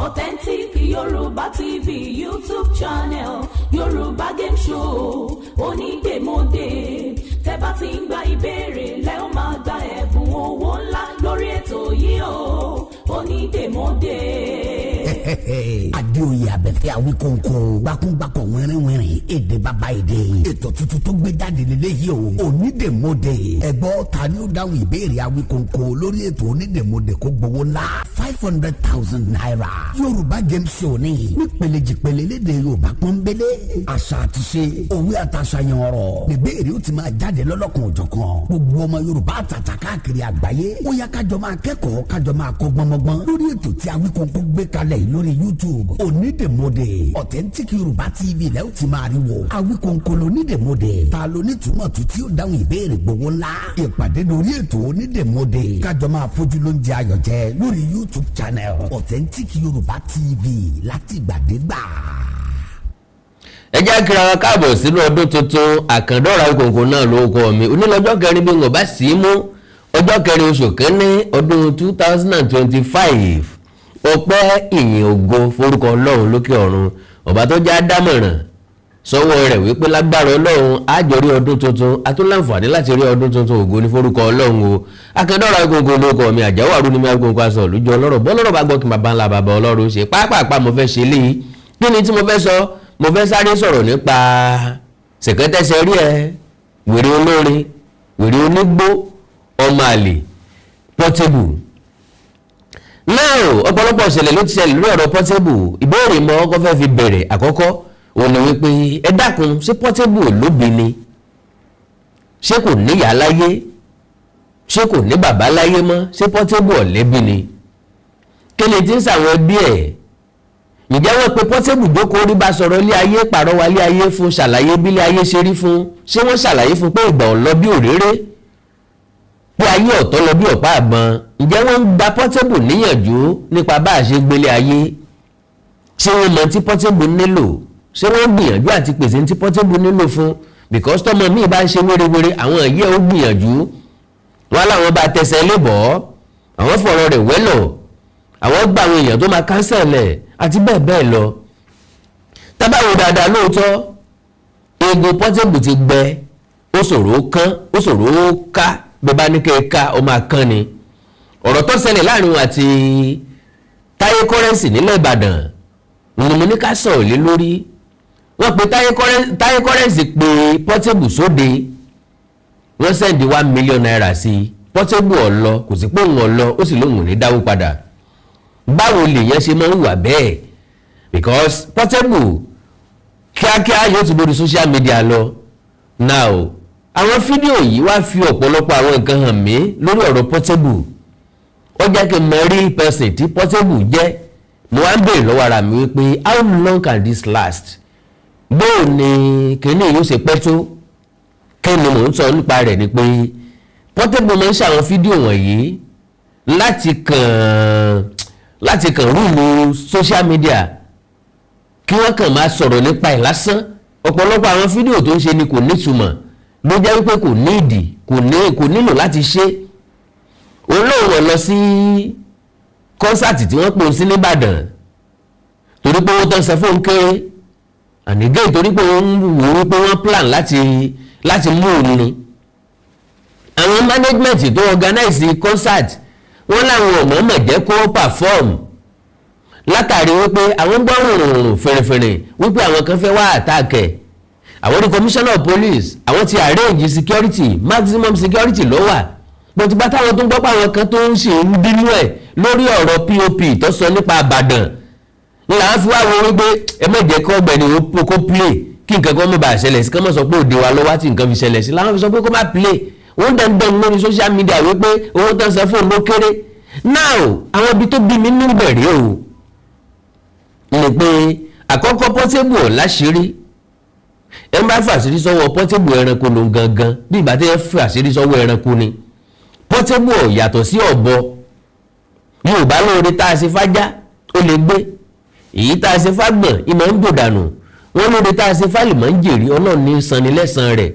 Authentic Yorùbá TV YouTube channel Yorùbá Game Show onídèmọdè tẹ́ bá ti ń gba ìbéèrè lẹ́ ó máa gba ẹ̀bùn owó ńlá lórí ètò yìí o onídèmọdè. Adéoyè Abẹ́fẹ́ Awikonko gbákúngbákọ̀ wẹ́rẹ́wẹ́rẹ́ èdè bàbá èdè ètò tuntun tó gbé jáde lélẹ́yìí o onídèmọdè ẹgbọ́ ta ni ó dáhùn ìbéèrè Awikonko lórí ètò onídèmọdè kó gbowó ńlá 500,000 naira Yorùbá Game Show ní nípele jìpele lédè Yorùbá pọ́nbélé àṣà àti ṣe òwe àtàṣàyàn ọ̀rọ̀ ìbéèrè ó ti máa jáde lọ́lọ́kan òjọ̀kan gbogbo ọmọ Yorùbá àtàtà káàkiri àgbáyé ó yá kájọ máa kẹ́kọ̀ọ́ kájọ máa kọ́ gbọ́nmọ́gbọ́n lórí ètò tí Awikonko gbé kalẹ̀ yìí lórí YouTube onídèmọdè Authentic Yorùbá TV lẹ́ ó ti máa rí wo Awikonko lónídèmọdè ta ló ní túmọ̀ tó tí ó dáhùn ìbéèrè gbowó ńlá ìpàdé lórí ètò onídèmọdè kájọ máa fojú lóúnjẹ ayọ̀ jẹ lórí YouTube channel Authentic Yorùbá TV láti gbàdégbà. ẹ jẹ́ kí ra wa káàbọ̀ sínú ọdún tuntun Àkàndá Awikonko náà ló kọ́ mi onílọ́jọ́ kẹrin bí n ò bá sí mú ọjọ́ kẹrin oṣù kínní ọdún 2025 ọpẹ́ ìyìn ògo forúkọ Ọlọ́run lókè ọ̀run ọba tó já dámọ̀ràn sọ́wọ́ rẹ̀ wípé lágbára Ọlọ́run àjọrí ọdún tuntun atúnláǹfààní láti rí ọdún tuntun ògo ní forúkọ Ọlọ́run o Àkàndá Awikonko ló kọ́ mi àjàwó àrùn ní mi Awikonko aṣọ olùjọ ọlọ́rọ̀ bọ́lọ́rọ̀ bá gbọ́ kí bàbá ńlá bàbá Ọlọ́run ṣe pápápá mo fẹ́ ṣe léyìí kí ni tí mo fẹ́ sọ mo fẹ́ sáré sọ̀rọ̀ nípa ṣèkẹ́tẹ́sẹ̀ rí ẹ wèrè olórin wèrè onígbó ọmọ àlè Portable náà ọ̀pọ̀lọpọ̀ ìṣẹ̀lẹ̀ ló ti ṣẹlẹ̀ lórí ọ̀rọ̀ Portable ìbéèrè mọ́ ọkọ̀ fẹ́ fi bẹ̀rẹ̀ àkọ́kọ́ òun ni wípé ẹ dákun ṣé Portable lóbi ni ṣé kò níyà láyé ṣé kò ní bàbá láyé mọ́ ṣé Portable ọ̀lẹ́bí ni kí ni tí ń sàwọn ẹbí ẹ̀ ǹjẹ́ wọ́n pe Portable jókòó rí bá sọ̀rọ̀ ilé ayé pàrọwà ilé ayé fún ṣàlàyé bí ilé ayé ṣe rí fún ṣé wọ́n ṣàlàyé fún pé ìgbà ò lọ bí òréré pé ayé ọ̀tọ̀ lọ bí ọ̀pá àbọn ǹjẹ́ wọ́n ń gba Portable níyànjú nípa bá a ṣe gbélé ayé ṣé wọ́n mọ tí Portable nílò ṣé wọ́n gbìyànjú àti pèsè tí Portable nílò fún because tọmọ míì bá ń ṣe wérewére àwọn ìyẹ́ ó gbìyànjú wọn láwọn bá tẹsẹ̀ lébọ̀ àwọn fọ̀rọ̀ rẹ̀ wẹ́lọ̀ àwọn gba àwọn èèyàn tó máa kánsẹ̀lẹ̀ àti bẹ́ẹ̀ bẹ́ẹ̀ lọ tábàwò dáadáa lóòótọ́ eegun Portable ti gbẹ ó ṣòro kán ó ṣòro ká bẹ́bá ní kẹ́ẹ̀ká ó máa kán ni ọ̀rọ̀ tó ṣẹlẹ̀ láàrin wọn àti Táyé Currency nílẹ̀ Ìbàdàn ni mo ní ká sọ̀rọ̀ lé lórí wọ́n pe Táyé Currency pé Portable sóde wọ́n sẹ́ndì 1 million naira sí Portable ọ̀lọ́ kò sí pé òun ọ̀lọ́ ó sì lóun ò ní dáwó padà báwo lèèyàn ṣe máa ń wà bẹ́ẹ̀ because Portable kíákíá yóò ti lórí social media lọ now àwọn fídíò yìí wá fi ọ̀pọ̀lọpọ̀ àwọn nǹkan hàn mí lórí ọ̀rọ̀ Portable ó jẹ́ kí n mọ real person tí Portable jẹ́ mo wá ń béèrè lọ́wọ́ ara mi wípé how long can this last bóò ni kíní yóò ṣe pẹ́ tó kí ni mò ń sọ nípa rẹ̀ ni pé Portable máa ń ṣàwọn fídíò wọ̀nyí láti kàn rúùlù social media kí wọ́n kàn máa sọ̀rọ̀ nípa ẹ̀ lásán ọ̀pọ̀lọpọ̀ àwọn fídíò tó ń ṣe ni kò nítumọ̀ ló jẹ́ wípé kò ní ìdí kò nílò láti ṣe olóòwò lọ sí kọ́nsáàtì tí wọ́n pè sí nìbàdàn torí pé wọ́n tán sọ fún kéré ànígẹ́ torí pé wọ́n wò wípé wọ́n plan láti mú òun ni àwọn management tó organize concert wọ́n láwọn ọ̀mọ̀ọ́mọ̀ jẹ́ kó perform látàrí wípé àwọn gbọ́ rùrùrùn fèrèfèrè wípé àwọn kan fẹ́ wá attack ẹ̀ àwọn ní commissioner of police àwọn ti arrange security maximum security ló wà bọ́tí bá táwọn tó ń gbọ́pọ̀ àwọn kan tó ń ṣe ń bínú ẹ̀ lórí ọ̀rọ̀ POP tó sọ nípa Ìbàdàn ńlá fi wá wo wípé ẹ má jẹ́ kó ọgbẹ́ni kó play kí nǹkan kan má bàa ṣẹlẹ̀ sí kí wọ́n sọ pé òde wa lọ́wọ́ tí nǹkan fi ṣẹlẹ̀ sí láwọn fi sọ pé kó má play wọ́n dandan lórí social media wípé owó tó ń sọ fún ló kéré now àwọn ibi tó bí mi ní bẹ̀rẹ̀ o ni pé àkọ́kọ́ Portable láṣìírí ẹ bá fàṣírí sọ́wọ́ Portable ẹranko ló gangan bí ìgbà tí ẹ fàṣírí sọ́wọ́ ẹranko ni Portable yàtọ̀ sí ọ̀bọ Yorùbá lóore tá a ṣe fájá ó lè gbé èyí tá a ṣe fágbọ̀n ìmọ̀ ń gbòdànù wọ́n lóore tá a ṣe fálìmọ̀ ń jèrè Ọlọ́run ní sanni lẹ́san rẹ̀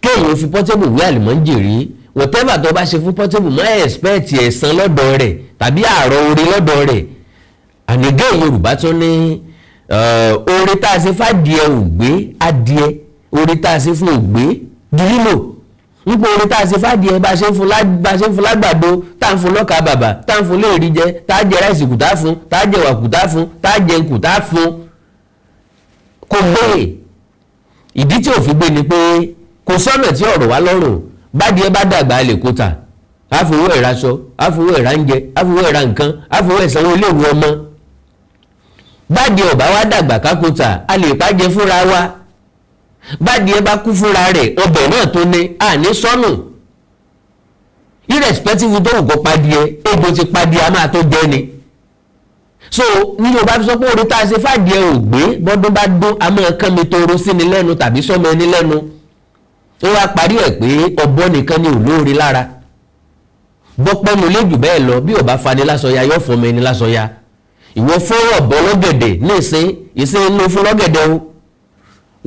kéèyàn fi Portable wí àlìmọ̀ ń jèrè whatever tó bá ṣe fún Portable má expect ẹ̀san lọ́dọ̀ rẹ̀ tàbí àárọ̀ orí lọ́dọ̀ rẹ̀ ànígẹ́ Yorùbá tún ní orí tá a ṣe fàdìẹ ògbé adìẹ orí tá a ṣe fún ògbé di lílò nípa orí tá a ṣe fàdìẹ bá ṣe ń fún lágbàdo tá à ń fún lọ́kà bàbà tá à ń fún léèrí jẹ tá a jẹ ráìsì kùtà fún tá a jẹ wà kùtà fún tá a jẹ kùtà fún kò gbé ìdí tí ò fi gbé ni pé kò sọ́nà tí ọ̀rọ̀ wá lọ́rùn bádìẹ bá dàgbà lè kó ta àfowó ìraṣọ àfowó ìrànjẹ àfowó ìra nǹkan àfowó ìsanwó iléèwé ọmọ bádìẹ ọ̀bá wá dàgbà kákóta a lè pàjẹ fúnra wa bádìẹ bá kú fúnra rẹ̀ ọbẹ̀ náà tó ní àní sọ́nù irrespective tó wù kó padìẹ egbò ti padìẹ a máa tó jẹ ni so ní Yorùbá fi sọ pé orí tá a ṣe fàdìẹ ò gbé bọ́dún bá dún a máa kán mi toro sí ni lẹ́nu tàbí sọ́mọ ẹni lẹ́nu ó wá parí ẹ̀ pé ọ̀bọ nìkan ni olóore lára bọ́pẹ́nu léjù bẹ́ẹ̀ lọ bí ò bá fani lásọya yóò fọmọ ẹni lásọya ìwọ fọ́rọ̀ bọ́ lọ́gẹ̀dẹ̀ ní ìsìn inú fún lọ́gẹ̀dẹ̀ o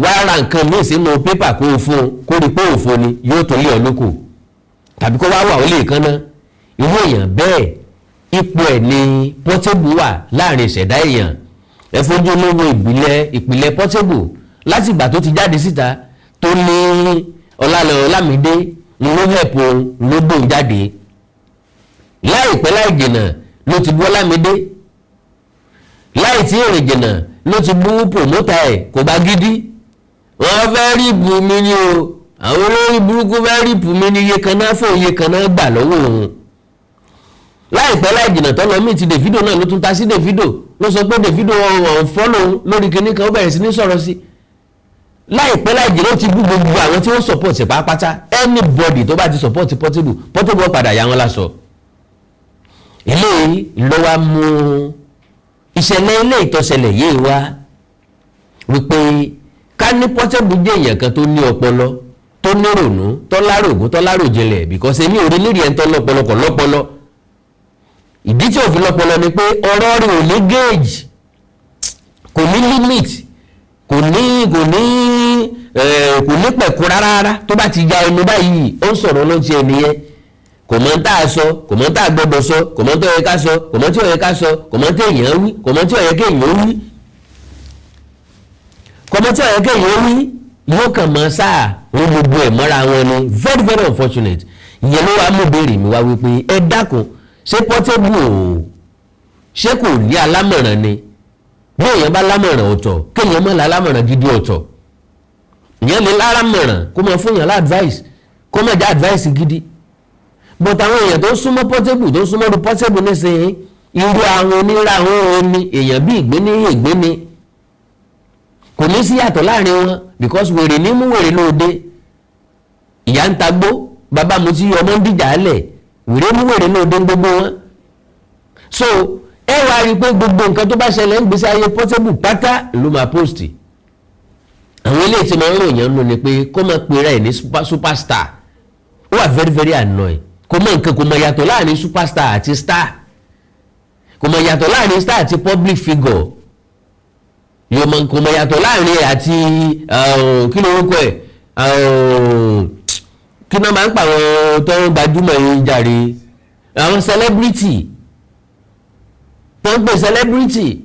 wá ra nǹkan ní ìsínú pépà kó o fún kó rí pé òfo ni yóò tó lé ọ lóko tàbí kó wá wà ó lè kan náà irú èèyàn bẹ́ẹ̀ ipò ẹ̀ ní Portable wà láàrin ìṣẹ̀dá èèyàn ẹ fojú lówó ìpìlẹ̀ Portable láti ìgbà tó ti jáde síta tó ní Ọlámídé ló hẹ̀pọ̀ ló dùn jáde láìpẹ́ láì jìnà ló ti bú Ọlámídé láì tí èrè jìnà ló ti bú pòmótà ẹ̀ kò bá gidi wọ́n fẹ́ rí bù mí ní o àwọn olórí burúkú fẹ́ rí bù mí ní iye kan náà fún iye kan náà gbà lọ́wọ́ òun láìpẹ́ láì jìnà tọ́lọ míì ti Davido náà ló tún ta sí Davido ló sọ pé Davido ọ̀hún fọ́lọ̀ lórí kinní kan ó bẹ̀rẹ̀ sí ní sọ̀rọ̀ sí láìpẹ́ láì jìnà ó ti bú gbogbo àwọn tí wọ́n support pátápátá anybody tó bá ti support Portable padà yà wọ́n lásọ eléyìí ló wá mú ìṣẹ̀lẹ̀ ilé ìtọ́sẹ̀lẹ̀ yìí wá wípé ká ní Portable jẹ́ èèyàn kan tó ní ọpọlọ tó ní rònú tó lárògún tó láròjinlẹ̀ because èmi ò rí lérí ẹ̀ ń tọ́ lọ́pọlọ ìdí tí òfin lọ́pọlọ ni pé ọ̀rọ̀ rẹ̀ ò ní gauge kò ní limit kò ní pẹ̀kú rárá tó bá ti ya ẹnu báyìí ó ń sọ̀rọ̀ ló ti ẹni yẹn kò mọ̀ tá a sọ kò mọ̀ tá a gbọ́dọ̀ sọ kò mọ̀ tó yẹ ká sọ kò mọ̀ tí ò yẹ ká sọ kò mọ̀ tí èèyàn wí kò mọ̀ tí ò yẹ kéèyàn wí kò mọ̀ tí ò yẹ kéèyàn wí yóò kàn mọ́ sáà wọ́n gbogbo ẹ̀ mọ́ra wọn ni very very unfortunate ìyẹn ló wàá mú béèrè mi wá wípé ẹ dákun ṣé Portable o ṣé kò ní alámọ̀ràn ni bí èèyàn bá lámọ̀ràn ọ̀tọ̀ kéèyàn mọ̀ lálámọ̀ràn gidi ọ̀tọ̀ ìyẹn lè lálámọ̀ràn kó mọ̀ fún yàn lá advice kó mọ̀ já advice gidi but àwọn èèyàn tó súnmọ́ Portable tó súnmọ́ lu Portable nísìnyí irú àwọn onírà àwọn oní èèyàn bí ìgbéni kò ní sí yàtọ̀ láàrin wọn because wèrè ní mú wèrè lóde ìyá ń tagbó bàbá mo ti yọ ọmọ ń dìjà lẹ̀ wèrè mú wèrè lóde gbogbo wọn so ẹ wá rí i pé gbogbo nǹkan tó bá ṣẹlẹ̀ ń gbèsè ayé Portable pátá ló máa post àwọn ilé tí máa ń ròyìn nù ni pé kó máa pera ẹ̀ ní superstar ó wà very very annoying kò mọ nǹkan kò mọ yàtọ̀ láàrin superstar àti star kò mọ yàtọ̀ láàrin star àti public figure kò mọ yàtọ̀ láàrin àti kí ló ń kọ́ ẹ̀ kí náà máa ń pa àwọn tó ń gbajúmọ̀ yìí jàre àwọn celebrity tó ń pè celebrity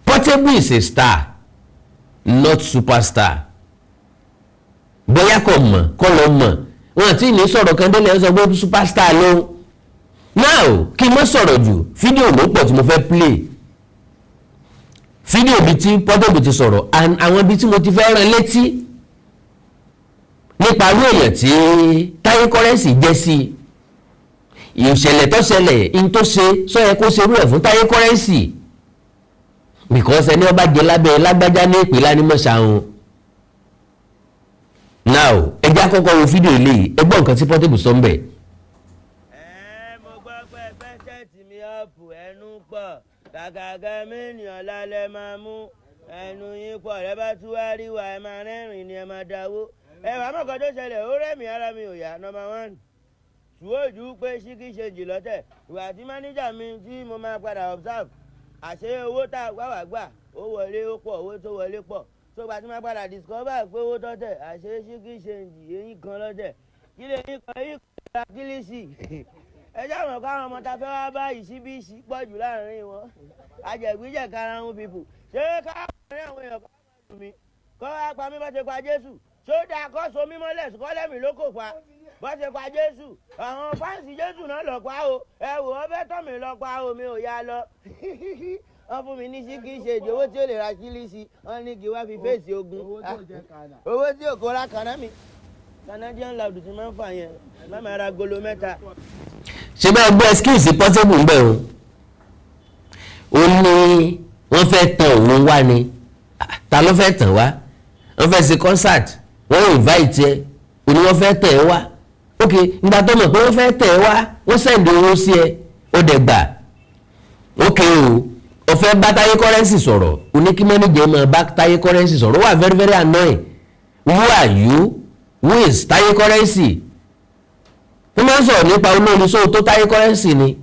Portable is a star not superstar bóyá kò mọ̀ kọ́ lọ mọ̀ wọn àti ní sọ̀rọ̀ kan délé ẹ̀ sọ pé superstar ló now kí n mọ́ sọ̀rọ̀ jù fídíò ló pọ̀ tí mo fẹ́ play fídíò bíi tí Portable ti sọ̀rọ̀ àwọn bíi tí mo ti fẹ́ rán létí nípa irú èèyàn tí Táyé Currency jẹ́ sí ìṣẹ̀lẹ̀ tó ṣẹlẹ̀ in tó ṣe sọ́yẹ kó ṣerú ẹ̀ fún Táyé Currency because ẹni ọba jẹ lábẹ́ lágbájá ní ìpè lánìmọ̀ṣàhùn now ẹjẹ́ àkọ́kọ́ wo fídíò eléyìí ẹgbọ́n nǹkan tí Portable sọ ń bẹ̀. mo gbọ́ pé pẹ́sẹ̀tì mi ọ̀pù ẹnu pọ̀ kàkàkà mẹ́nìyàn lálẹ́ máa mú ẹnu yín pọ̀ rẹ bá tún wá rí wa ẹ máa rẹ́rìn ni ẹ máa dáwó ẹ wàá mọ̀kàn tó ṣẹlẹ̀ ó rẹ́mi ara mi ò yá number 1 ṣùgbọ́n pé ṣíkí ṣe jì lọ́tẹ̀ ìwà tí máníjà mi tí mo máa padà observe àṣé owó tá a wá gbà ó wọlé ó pọ̀ owó tó wọlé pọ̀ tó gba tí máa padà discover pé owó tọ́tẹ̀ àṣé ṣíkí ṣe jì eyín kan lọ́tẹ̀ kí lè yín kan yín kan ra kílíṣì ẹ jẹ́ àwọn káwọn ọmọ ta fẹ́ wá báyìí síbí sí pọ̀ jù láàrin wọn àjẹgbíjẹ̀ karahun pipu ṣé káwọn àwọn èèyàn kọ́ máa lù mí kọ́ wá pa mí bá ṣe pa Jésù ṣó dáa kọ́ so mímọ́ lẹ̀ kọ́lẹ́mì ló kò pa bá ṣe pa Jésù àwọn fáǹsì Jésù náà lọ pa o ẹ wò ó fẹ́ tọ́ mi lọ pa omi ò yá lọ wọ́n fún mi ní sí kí n ṣe ìdí owó tí ó lè ra kílísì wọ́n ní kí wá fi fèsì ogun owó tí ò kó ra kàná mi Canadian loud ti máa ń fà yẹn mẹ́mẹ́ ra golo mẹ́ta. ṣé bá gbọ́ excuse possible ń bẹ̀ o ní wọ́n fẹ́ tàn òun wá ni ta ló fẹ́ tàn wá wọ́n fẹ́ ṣe concert wọ́n invite ẹ o ní wọ́n fẹ́ tẹ̀ ẹ́ wá ok ìgbà tó mọ̀ pé wọ́n fẹ́ tẹ̀ ẹ́ wá wọ́n send owó sí ẹ ó dẹ̀ gbà ok o fẹ́ bá Táyé Currency sọ̀rọ̀ o ní kí manager máa bá Táyé Currency sọ̀rọ̀ ó wà very very annoying who are you who is Táyé Currency wọ́n máa ń sọ̀rọ̀ nípa olórin sóò tó Táyé Currency ni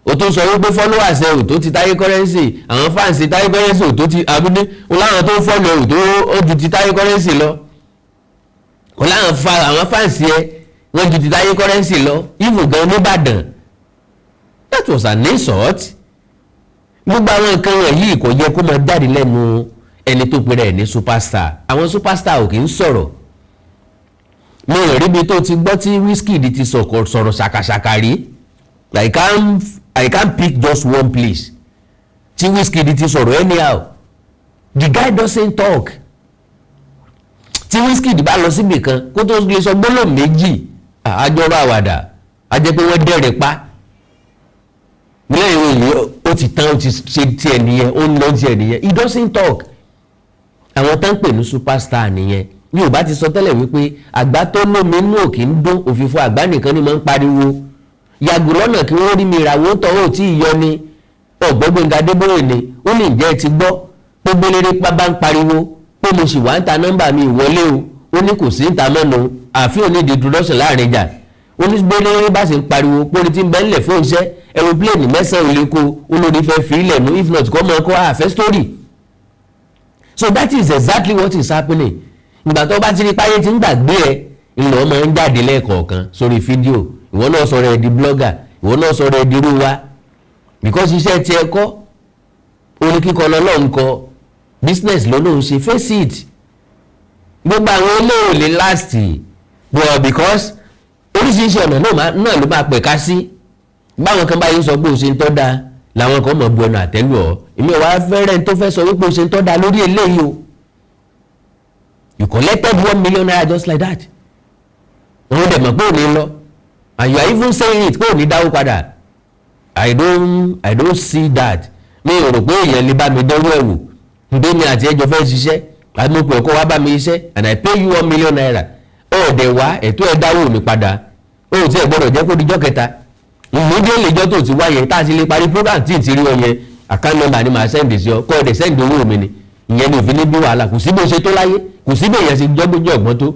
o tó sọ wípé followers ẹ ò tó ti Táyé Currency àwọn fans Táyé Currency ò tó ti abúlé o láwọn tó ń follow ò tó ó ju ti Táyé Currency lọ o láwọn àwọn fans ẹ wọ́n ju ti Táyé Currency lọ even gan nìbàdàn that was an insult gbogbo àwọn nǹkan wọ̀nyí kò yẹ kó máa jáde lẹ́nu ẹni tó pèrè ní superstar àwọn superstar ò kì í sọ̀rọ̀ mo rẹ̀ ríbi tó ti gbọ́ tí Wizkid ti sọ̀rọ̀ ṣàkàṣàkà rí I can't pick just one place tí Wizkid ti sọ̀rọ̀ anyhow the guy doesn't talk tí Wizkid bá lọ síbì kan kó tó lè sọ gbólóhùn méjì àjọrò àwàdà a jẹ́ pé wọ́n dẹ̀rẹ̀ pa lẹ́yìn òyìn ó ti tán ó ti ṣe tiẹ̀ nìyẹn ó ń lọ tiẹ̀ nìyẹn he doesn't talk àwọn tán ń pè ní superstar nìyẹn Yorùbá ti sọ tẹ́lẹ̀ wípé àgbá tó lómi inú òkè ń dún òfìfo àgbá nìkan ni máa ń pariwo yàgò lọ́nà kí wọ́n rí mi ìràwọ̀ tọ́wọ́ tí ì yọ ni ọ̀gbọ́gbẹ́ngà Adébóyè ni ó ní ìjẹ́ ti gbọ́ pé gbélére bá ń pariwo pé mo sì wá ń ta nọ́mbà mi ìwọlé o ó ní kò sí ń ta mọ́nu àfi òní di introduction láàrin ìjà ó ní gbélére bá sì ń pariwo pé orí tí ń bẹ́ ńlẹ̀ fún iṣẹ́ aeroplane mẹ́sàn-án ò lè kó olórí fẹ́ fi ilẹ̀ nu if not kọ́ mọ́ kọ́ àfẹ́ story so that is exactly what is happening ìgbà tó bá ti rí páyé tí ń gbàgbé ẹ ńlọ ọmọ ń jáde lẹ́ẹ̀kọ̀ọ̀kan sórí fídíò ìwọ náà sọ̀rọ̀ ẹ̀ di blogger ìwọ náà sọ̀rọ̀ ẹ̀ di rúwa because iṣẹ́ tiẹ̀ kọ́ orin kíkọ lọ́lọ́run kọ business lọ́lọ́run ṣe face it gbogbo àwọn olóò lè last but because oríṣiríṣi ọ̀nà náà ló máa pẹ̀ka sí báwọn kan báyìí sọ pé o ṣe ń tọ́ da làwọn kan mọ̀ bu ẹnu àtẹ́lù ọ́ èmi ò wá fẹ́rẹ̀ tó fẹ́ sọ wípé o ṣe ń tọ́ da lórí eléyìí o you collected 1 million naira just like that òun dẹ̀ mọ̀ pé òní lọ and you are even saying it pé òní dáwó padà I don't see that mi ò rò pé èèyàn lè bá mi dánwó ẹ̀wò ǹdé mi àti ẹjọ́ fẹ́ ṣiṣẹ́ àti mo pè ọkọ wá bá mi iṣẹ́ and I pay you 1 million naira ó dẹ̀ wá ẹ̀tọ́ ẹ̀ dáwó mi padà ó ti ẹ̀ gbọ́dọ̀ jẹ́ kó dijọ́ kẹta ìmúdé lèjọ́ tó ti wáyé tá a ti lè parí program tí ì ti rí ọ yẹn account number ni màá send sí ọ kọ́ ọ̀dẹ̀ send owó mi ni ìyẹn ni òfin ní bí wàhálà kò sí bó ṣe tó láyé kò sí bẹ́ẹ̀ yẹn ṣe jọ́gbọ́jọ́ ọ̀gbọ́n tó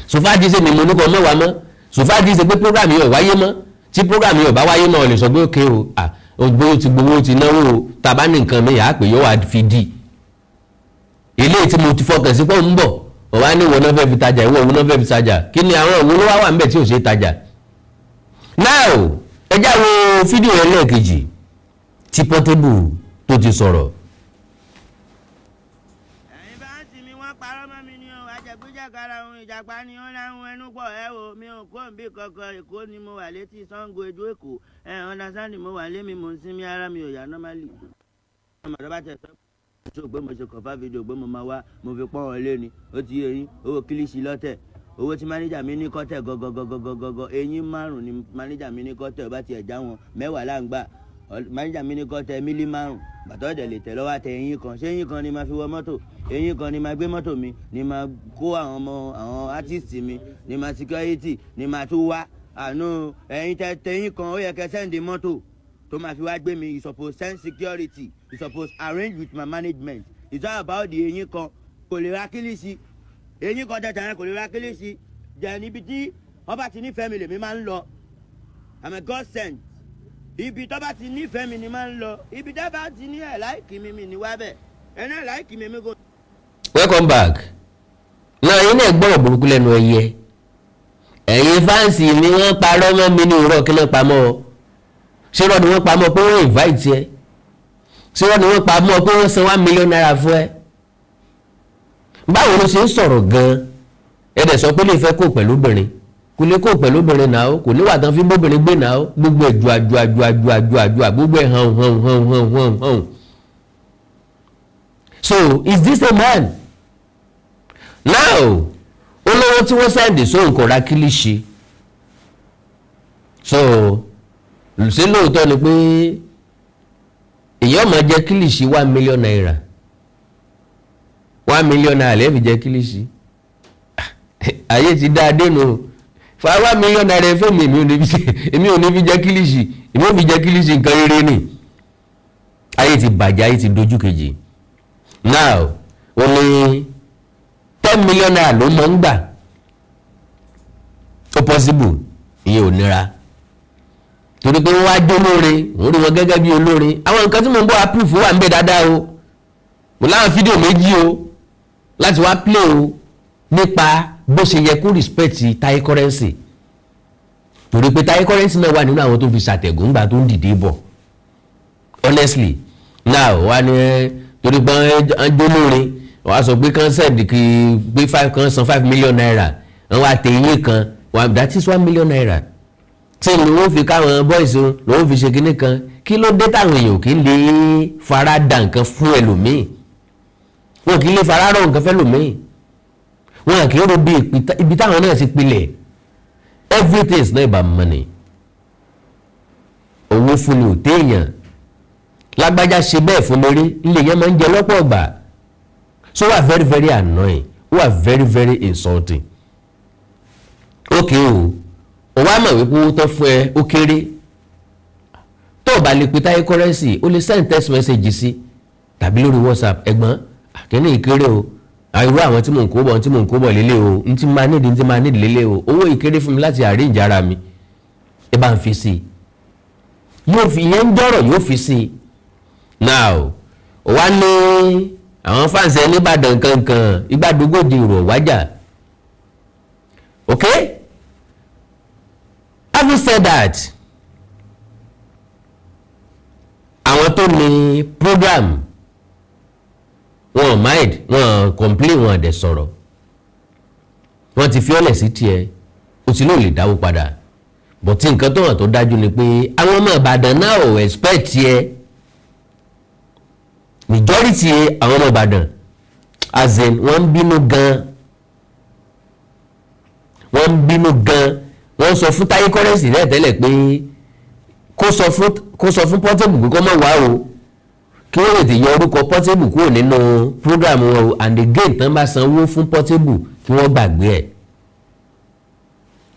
sòfáàdì ṣe ni mo ní kọ́ mẹ́wàá mọ́ sòfáàdì ṣe pé program yìí ò wáyé mọ́ tí program yìí ò bá wáyé mọ́ ọ lè sọ pé òkè o gbowó ti gbowó ti náwó o tàbá ní nǹkan mi yà á pè yóò wá fi di eléyìí tí mo ti fọkàn sí pé ń bọ̀ ọ̀wá ní ìwọ náà fẹ́ fi tajà ìwọ náà fẹ́ fi tajà kí ni àwọn òun ló wá wà níbẹ̀ tí ò ṣe tajà now ẹ já wo fídíò rẹ lẹ́ẹ̀kejì tí Portable tó ti sọ̀rọ̀. ẹ̀yin bá ń sinmi wọ́n parọ́ mọ́ mi ni o àjẹgbéjàkara ohun ìjàpá ni ó láwọn ẹnu pọ̀ ẹ o mi ò kó nbí kankan Èkó ni mo wà létí Ṣàngó Ejò Èkó understand mo wà lémi mo ń sinmi ara mi ò yá normally. ọmọ tó bá tẹ̀ sọ́ ṣó pé mo ṣe kọ̀fà fídíò pé mo máa wá mo fi pọ́n wọn lé ni ó ti yé yín owó kílíṣì lọ́tẹ̀ owó tí mánéjà mi ní kọ́tẹ̀ gọ́gọ́gọ́gọ́gọ́ eyín 5 ni mánéjà mi ní kọ́tẹ̀ bá tiẹ̀ já wọn 10 là ń gbà mánéjà mi ní kọ́tẹ̀ mílí 5 bàtọ́ ọ̀dẹ̀ lè tẹ̀ lọ́wọ́ àtẹ eyín kan ṣé eyín kan ni máa fi wọ mọ́tò eyín kan ni máa gbé mọ́tò mi ni máa kó àwọn ọmọ àwọn artist mi ni máa security ni máa tún wá àánú ẹ̀yin tẹ eyín kan ó yẹ kẹ́ sẹ́ǹdì mọ́tò tó máa fi wá gbé mi you suppose send security you suppose arrange with my management it's all about the eyín kan kò lè ra kílíṣì eyín kan tẹ̀tẹ̀ yẹn kò lè ra kílíṣì jẹ́ níbi tí wọ́n bá ti nífẹ̀ẹ́ mi lèmi máa ń lọ I'm a God sent ibi tó bá ti nífẹ̀ẹ́ mi ni máa ń lọ ibi tó bá ti ní ẹ̀ láìkì mi ní wá bẹ̀ ẹ̀ náà láìkì mi kò. welcome back náà yín náà gbọ́dọ̀ burúkú lẹ́nu ẹyẹ ẹ̀yin fáǹsì ni wọ́n parọ́ mọ́ mi ní òwúrọ̀ kí náà pamọ́ ọ ṣé rọ́ ni wọ́n pamọ́ pé wọ́n invite ẹ ṣé rọ́ ni wọ́n pamọ́ pé wọ́n san 1 million naira fún ẹ báwo ló ṣe ń sọ̀rọ̀ gan-an ẹ dẹ̀ sọ pé lè fẹ́ kó pẹ̀lú obìnrin kò lè kó pẹ̀lú obìnrin náà ó kò ní wà tán fi bóbìnrin gbé náà ó gbogbo ẹ̀ jùà gbogbo ẹ̀ hàn. So is this a man? Now olówó tí wọ́n sẹ́ndì sóhun kò ra kílíṣì so ṣé lóòótọ́ ni pé èyí ọmọ jẹ kílíṣì 1 million naira 1 million naira lẹ́ẹ̀fì jẹ kílíṣì ayé ti dá adé nù fa 1 million naira fún mi èmi ò ní fi jẹ kílíṣì èmi ò fi jẹ kílíṣì nǹkan rere ni ayé ti bàjẹ́ ayé ti dojú kejì now ó ní 10 million naira ló mọ̀ ń gbà ó possible ìyẹn ò nira torí pé wọ́n wá jó lóore wọ́n rí wọn gẹ́gẹ́ bí olóore àwọn nǹkan tí mo ń bọ́ approve wà ń bẹ dáadáa o mo láwọn fídíò méjì o láti wá play o nípa bó ṣe yẹ kó respect TAYE currency torí pé TAYE currency náà wà nínú àwọn tó fi ṣàtẹ̀gùn gbà tó ń dìde bọ̀ honestly now wà ní torí pé wọ́n jó lóore wọ́n á sọ pé kan send kí gbé kan san 5 million naira wọ́n wá tẹ iye kan that is 1 million naira tí ni wọ́n fi káwọn boys lòun fi ṣe kinní kan kí ló dé táwọn èèyàn kì í lè fara da nǹkan fún ẹlòmíì wọn kì í lè fara rọ nǹkan fẹ́lòmíì wọn kì í ro bí ibi táwọn náà ti pilẹ̀ everything is not about money owó fún ni ò téèyàn lágbájá ṣe bẹ́ẹ̀ fún mi rí ilé yẹn máa ń jẹ lọ́pọ̀ ọgbà so wà very very annoying wà very very insulting okay o wá mọ̀ wípé owó tó fún ẹ ó kéré tó o bá lè pe TAYE currency o lè send text message sí tàbí lórí WhatsApp ẹ̀gbọ́n àkẹ́ni ìkéré o irú àwọn tí mò ń kó bọ̀ lélẹ̀ o n ti máa nídìí lélẹ̀ o owó ìkéré fún mi láti arrange ara mi ẹ bá ń fi sí yóò fi ìyẹn ń dọ̀rọ̀ yóò fi sí now o wá ní àwọn fans ẹ ní Ìbàdàn kankan ìgbàdógójì ìrò wájà okay. Having said that, àwọn tó ní program wọn mind wọn complain wọn dẹ̀ sọ̀rọ̀ wọn ti fi ọlẹ̀ sí tiẹ̀ o ti lóò lè dáwó padà but tí nǹkan tó hàn tó dájú ni pé àwọn ọmọ Ìbàdàn náà ò expect tiẹ̀ majority àwọn ọmọ Ìbàdàn as in wọ́n ń bínú gan wọ́n sọ fún TAYE currency náà tẹ́lẹ̀ pé kó sọ fún Portable pé kó má wá o kí wọ́n lè tèyàn orúkọ Portable kúrò nínú program wọn o and again tán bá sanwó fún Portable kí wọ́n gbàgbé ẹ̀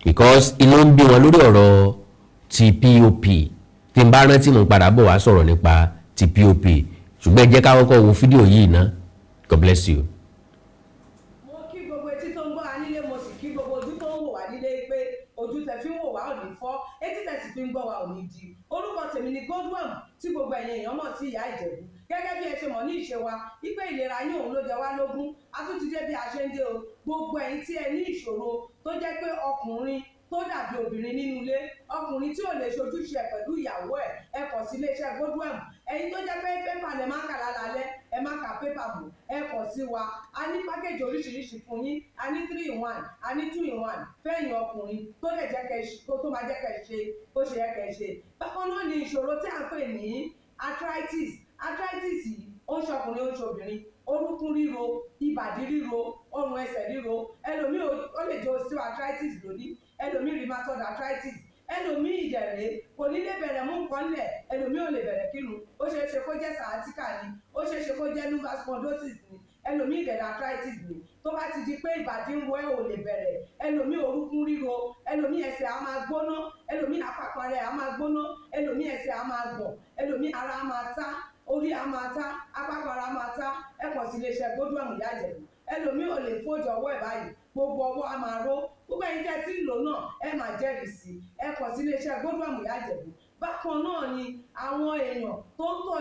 because inú ń bí wọn lórí ọ̀rọ̀ ti POP tí n bá rántí mo padà bọ̀ wá sọ̀rọ̀ nípa ti POP ṣùgbọ́n ẹ jẹ́ ká kọ́kọ́ wo fídíò yìí ná God bless you. fi ń gbọ́ wa ò ní di orúkọ tèmi ni Godwin tí gbogbo ẹ̀yin èèyàn mọ̀ sí ìyá Ìjẹ̀bú gẹ́gẹ́ bí ẹ ṣe mọ̀ ní ìṣe wa wípé ìlera yín òun ló jẹ wá lógún a tún ti dé bí a ṣe ń dé o gbogbo ẹ̀yin tí ẹ ní ìṣòro tó jẹ́ pé ọkùnrin tó dàbí obìnrin nínú ilé ọkùnrin tí ò lè ṣojúṣe pẹ̀lú ìyàwó ẹ kàn sí iléeṣẹ́ Godwin ẹ̀yin tó jẹ́ pé pépà lẹ máa kà lálálẹ́ ẹ máa kà pépà mọ́ ẹ kàn sí wa a ní pákéjì oríṣiríṣi fún yín a ní 3-in-1 a ní 2-in-1 fẹ́yìn ọkùnrin tó lè jẹ́ kẹ́ tó máa jẹ́ kẹ́ ṣe bó ṣe yẹ kẹ́ ṣe bákan náà ni ìṣòro tí a ń pè ní arthritis yìí ó ń ṣọkùnrin ó ń ṣobìnrin orúnkún ríro ìbàdí ríro ọrùn ẹsẹ̀ ríro ẹlòmíì ó lè jẹ́ osteoarthritis lónìí ẹlòmíì rheumatoid arthritis ẹlòmíì ìjẹ̀rẹ̀ kò ní lè bẹ̀rẹ̀ mú nǹkan lẹ̀ ẹlòmíì ò lè bẹ̀rẹ̀ kírun ó ṣeé ṣe kó jẹ́ sciatica ni ó ṣeé ṣe kó jẹ́ lumbar spondylosis ni ẹlòmíì ìdẹ̀rẹ̀ arthritis ni tó bá ti di pé ìbàdí ń wọ ẹ̀ ò lè bẹ̀rẹ̀ ẹlòmíì orúnkún ríro ẹlòmíì ẹsẹ̀ á máa gbóná ẹlòmíì àpapọ̀ rẹ̀ á máa gbóná ẹlòmíì ẹsẹ̀ á máa gbọ̀n ẹlòmíì ara á máa tá orí á máa tá àpapọ̀ ara á máa tá ẹ kàn sí iléeṣẹ́ Godwin Ìyá Ìjẹ̀bú ẹlòmíì ò lè fojú ọwọ́ ẹ̀ báyìí gbogbo ọwọ́ á máa ró gbogbo ẹ̀yin tẹ́ tí ń lò náà ẹ máa jẹ́rìí sí ẹ kàn sí iléeṣẹ́ Godwin Ìyá Ìjẹ̀bú bákan náà ni àwọn èèyàn tó ń tọ̀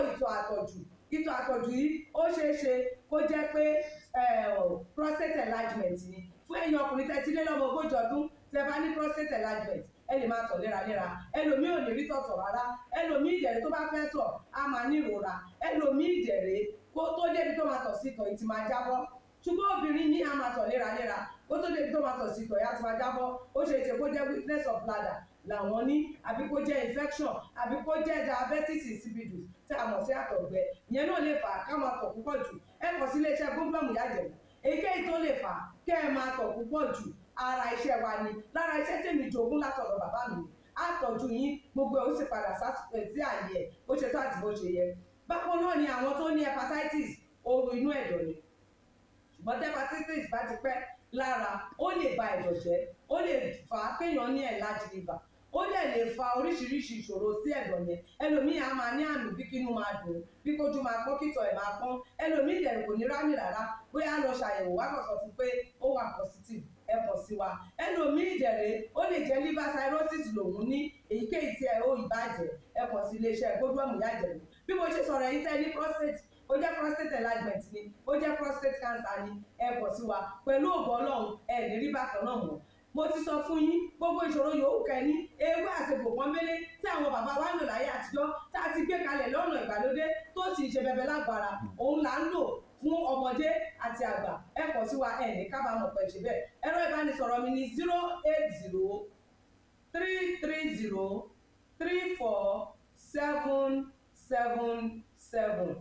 ìtọ̀ àtọ̀jù yìí ó ṣeé ṣe kó jẹ́ pé prostate enlargement ni fún ẹ̀yin ọkùnrin tẹ́ ti lé lọ́mọ 40 ọdún tẹ́ bá ní prostate enlargement ẹ lè máa tọ̀ léraléra, ẹlòmíì ò ní rí tọ̀tọ̀ rárá, ẹlòmíì ìdẹ̀rẹ̀ tó bá fẹ́ tọ̀ á máa ní ìrora, ẹlòmíì ìdẹ̀rẹ̀ kó tó débi tó máa tọ̀ sí ìtọ̀ ìtì máa jábọ́, ṣùgbọ́n obìnrin ní á máa tọ̀ léraléra kó tó débi tó máa tọ̀ sí ìtọ̀ ìyá ti máa jábọ́, ó ṣe é ṣe kó jẹ́ weakness of bladder làwọn ní, àbí kó jẹ́ infection, àbí kó jẹ́ diabetes insipidus tí a mọ̀ sí àtọ̀gbẹ, ìyẹn náà lè fà á ká máa tọ̀ púpọ̀ jù. Ẹ kàn sí iléeṣẹ́ gómìnà Ìyá Ìjẹ̀bú, èyíkéyìí tó lè fà á kẹ́ ẹ máa tọ̀ púpọ̀ jù ara iṣẹ́ wa ni, lára iṣẹ́ tèmi jogún látọ̀dọ̀ bàbá mi, àtọ̀jú yín gbogbo ẹ̀ ó sì padà sí àyè ẹ̀ bó ṣe tó àti bó ṣe yẹ. Bákan náà ni àwọn tó ní hepatitis, ooru inú ẹ̀dọ̀ ni, ṣùgbọ́n tí hepatitis bá ti pẹ́ lára ó lè ba ẹ̀dọ̀ jẹ́, ó lè fà á kéèyàn ní enlarged liver, ó dẹ̀ lè fa oríṣiríṣi ìṣòro sí ẹ̀dọ̀ yẹn. Ẹlòmíì á máa ní àmì bí kínú máa dùn, bí kójú máa pọ́n, kítọ̀ ẹ̀ máa pọ́n, ẹlòmíì dẹ̀ kò ní rámì rárá, bóyá lọ ṣàyẹ̀wò wá kàn sọ fún pé ó wà positive, ẹ kàn sí wa. Ẹlòmíì dẹ̀rẹ̀ ó lè jẹ́ liver cirrhosis lòun ní, èyíkéyìí tí ẹ ó ìbàjẹ́ ẹ kàn sí iléeṣẹ́ gómìnà Ìyá Ìjẹ̀bú. Bí mo ṣe sọ̀rọ̀ yìí tẹ́ ní prostate, ó jẹ́ prostate enlargement ni, ó jẹ́ prostate cancer ni, ẹ kàn sí wa pẹ̀lú ògo Ọlọ́run ẹ ní rí bákan náà mọ́. Mo ti sọ fún yín gbogbo ìṣòro yòówù kẹ́ni ewé àti gbòǹkan mélé tí àwọn bàbá wa ń lò láyé àtijọ́ tá a ti gbé kalẹ̀ lọ́nà ìgbàlódé tó sì ṣe bẹbẹ lágbára, òun là ń lò fún ọmọdé àti àgbà. Ẹ kàn sí wa ẹ ní kábàámọ̀ pẹ̀ ṣe bẹ́ẹ̀. Ẹ̀rọ ìbánisọ̀rọ̀ mi ni 08033034777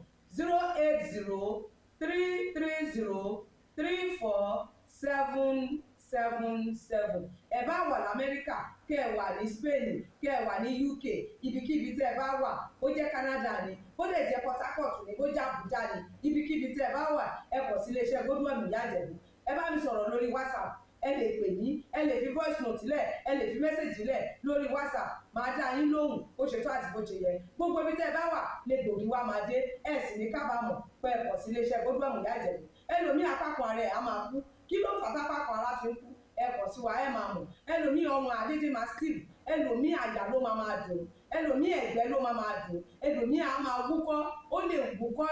08033034777. Ẹ bá wà l'Amẹ́ríkà, kẹ́ ẹ wà ní Spain, kẹ́ ẹ wà ní UK, ibikíbi tí ẹ bá wà, ó jẹ́ Canada ni, ó lè jẹ́ Port Harcourt ni, ó jẹ́ Abuja ni, ibikíbi tí ẹ bá wà ẹ kàn sí iléeṣẹ́ gómìnà Ìyá Ìjẹ̀bú. Ẹ bá mi sọ̀rọ̀ lórí WhatsApp, ẹ lè pè mí, ẹ lè fi voice note lẹ̀, ẹ lè fi message lẹ̀ lórí WhatsApp, máa dá yín lóhùn bó ṣe tó àti bó ṣe yẹ. Gbogbo ibi tí ẹ bá wà lè gbòógì wá máa dé, ẹ sì ní kábàámọ̀ pé ẹ kàn sí iléeṣẹ́ gómìnà Ìyá Ìjẹ̀bú. Ẹlòmíì apákan ara ẹ̀ á máa kú, kí ló fà tápákan ara fi ń kú? Ẹ kàn sí wa ẹ máa mọ̀. Ẹlòmíì ọrùn àdédé máa steve, ẹlòmíì àyà ló máa dùn, ẹlòmíì ẹ̀gbẹ́ ló máa dùn, ẹlòmíì á máa wúkọ́, ó lè wúkọ́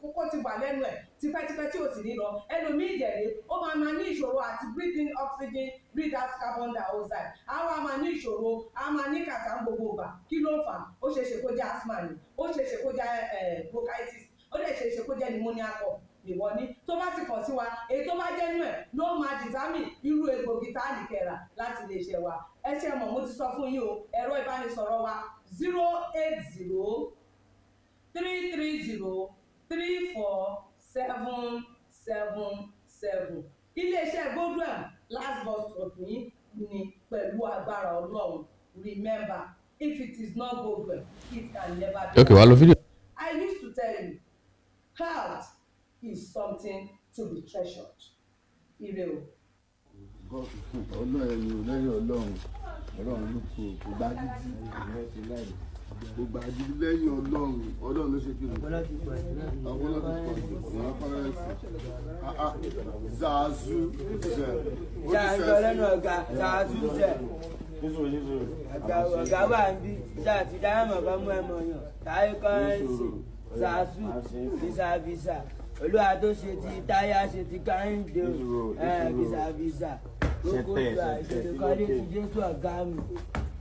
kókó ti wà lẹ́nu ẹ̀ tipẹ́tipẹ́ tí ò sì ní lọ. Ẹlòmíì ìdẹ̀rẹ̀ ó máa ní ìṣòro àti breathe in oxygen, breathe out carbon dioxide, á wá máa ní ìṣòro, á máa ní kàtà gbogbo ìgbà. Kí ló ń fà? Ó ṣeéṣe kó jẹ́ asthma ni, ó ṣeéṣe kó jẹ́ bronchitis, ó lè ṣeéṣe kó jẹ́ pneumonia cough ìwọ ní. Tó bá ti kàn sí wa, èyí tó bá jẹ́ nú ẹ̀ ló máa determine irú egbògi tá a lè kẹ́ra láti lè ṣe wa. Ẹ ṣe mọ̀, mo ti sọ fún yín o, ẹ̀rọ ìbánisọ̀rọ̀ wa 08033034777. Iléeṣẹ́ Godwin last bus stop yín ni pẹ̀lú agbára Ọlọ́run. Remember, if it is not Godwin, it can never be. Okay, wàá lo fídíò. I used to tell you, health is something to be treasured. Ire o. Ọlọ́run ẹni ò lẹ́yìn Ọlọ́run, Ọlọ́run ló kú kò gbá gidi, kò gbá gidi lẹ́yìn Ọlọ́run, Ọlọ́run ló ṣe kí ni. Ọpọlọ ti pọ̀ jù, ìyá pàrọ̀ ẹ̀sìn. Zazu ṣẹ̀. Ṣáàjọ lẹ́nu ọ̀gá Zazu ṣẹ̀. Ọ̀gá wà ń bí, ṣáàtì dáhàmọ̀ bá mú ẹmọ yàn, TAYE kọ́rẹ́ǹsì, Zazu, bísàbísà. Olúwa tó ṣe ti táyà ṣe ti Kẹ́hìndé o, bísàbísà. Kókó ìgbà ìṣèlú kọ́lé ti Jésù ọ̀gá mi.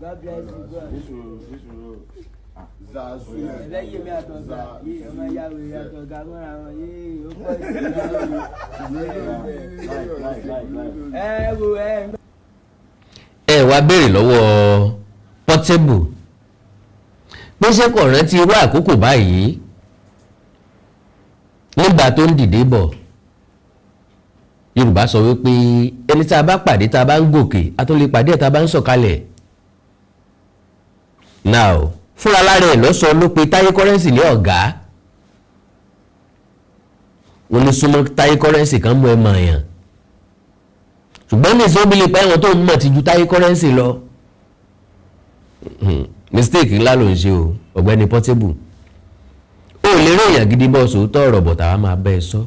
God bless you, God. Zazu ẹ̀fẹ́ yé mi àtọ̀gá yìí ọmọ ìyàwó rẹ̀ àtọ̀gá mọ́ra wọn yìí ó pọ̀ jù. Ẹ wá béèrè lọ́wọ́ Portable pé ṣé kò rántí irú àkókò báyìí nígbà tó ń dìde bọ̀. Yorùbá sọ wípé ẹni tá a bá pàdé tá a bá ń gòkè a tún lè pàdé ẹ̀ tá a bá ń sọ̀kalẹ̀. Now fúnra lára ẹ̀ lọ́sọ ló pe TAYE Currency ní ọ̀gá. Wọ́n ní súnmọ́ TAYE Currency kan mú ẹ mọ̀ èèyàn. Ṣùgbọ́n ní ìsọ́bí lè pa ẹ̀wọ̀n tó ń mọ̀ ti ju TAYE Currency lọ. Mistake ńlá ló ń ṣe o ọ̀gbẹ́ni Portable. Ó lè rí èèyàn gidi bọ́ sòótọ́ ọ̀rọ̀ bọ̀tà wa máa bẹ́ ẹ sọ.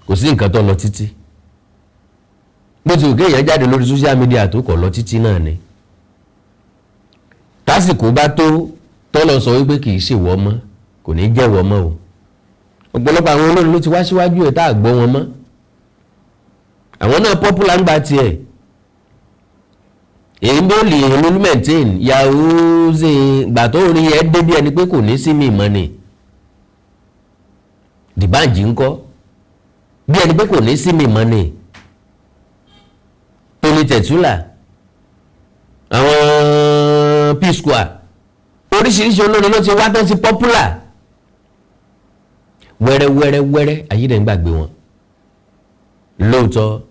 Kò sí nǹkan tó lọ títí. Bó ti wù kéèyàn jáde lórí social media tó kọ̀ lọ títí náà ni. Tásìkò bá tó tọ́lọ sọ wípé kì í ṣèwọ́ mọ́ kò ní jẹ́wọ́ mọ́ o. Ọ̀pọ̀lọpọ̀ àwọn olórin ló ti wá síwájú ẹ̀ tá à gbọ́ wọn mọ́. Àwọn náà popular ń gba tiẹ̀. èyí bó lè lórí maintain yahoo ṣe gbà tó rí ẹ débi ẹni pé kò ní sí mi mọ́ ni dìbànjì ń kọ́ bí ẹni pé kò ní sí mi mọ́ ni Tony Tẹ̀túlà àwọn P-Square oríṣiríṣi olórin ló ti wá tán sí popular wẹ́rẹ́wẹ́rẹ́wẹ́rẹ́ ayédè ń gbàgbé wọn lóòótọ́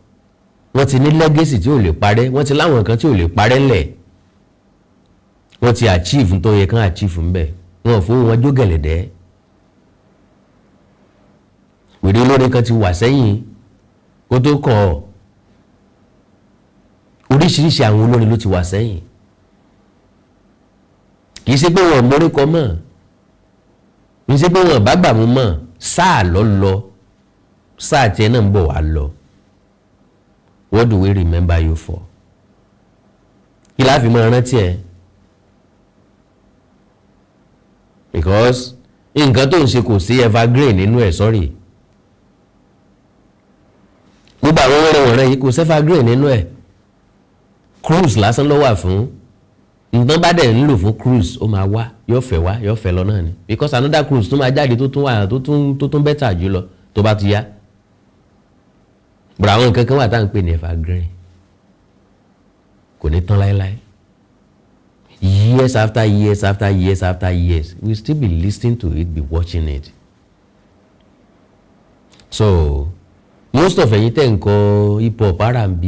wọ́n ti ní legacy tí ò lè parẹ́ wọ́n ti láwọn nǹkan tí ò lè parẹ́ ńlẹ̀ wọ́n ti achieve tó yẹ kán achieve ń bẹ̀ wọn ò fún wọn jó gẹ̀lẹ̀dẹ́ wèrè olórin kan ti wà sẹ́yìn kó tó kàn ọ́ oríṣiríṣi àwọn olórin ló ti wà sẹ́yìn kì í ṣe pé wọn mórí kọ mọ́ kì í ṣe pé wọn bá gbà mú mọ́ sáà lọ sáà tiẹ̀ náà ń bọ̀ wá lọ. What do we remember you for? Kí la fi máa rántí ẹ? Because nǹkan tó ń ṣe kò sí evergreen nínú ẹ̀ sorry. Gbogbo àwọn wẹ́rẹ́ yìí kò sí evergreen nínú ẹ̀. Cruise lásán ló wà fún. Nǹkan bá dẹ̀ ń lò fún cruise ó máa wá yóò fẹ́ lọ náà ni. Because another cruise tó máa jáde tó tún better jù lọ tó bá ti yá. But àwọn nǹkan kan wà tá à ń pè ní evergreen kò ní tán láéláé years after years after years after years we still be listening to it be watching it so most of ẹ̀yin tẹ̀ ń kọ hip hop R&B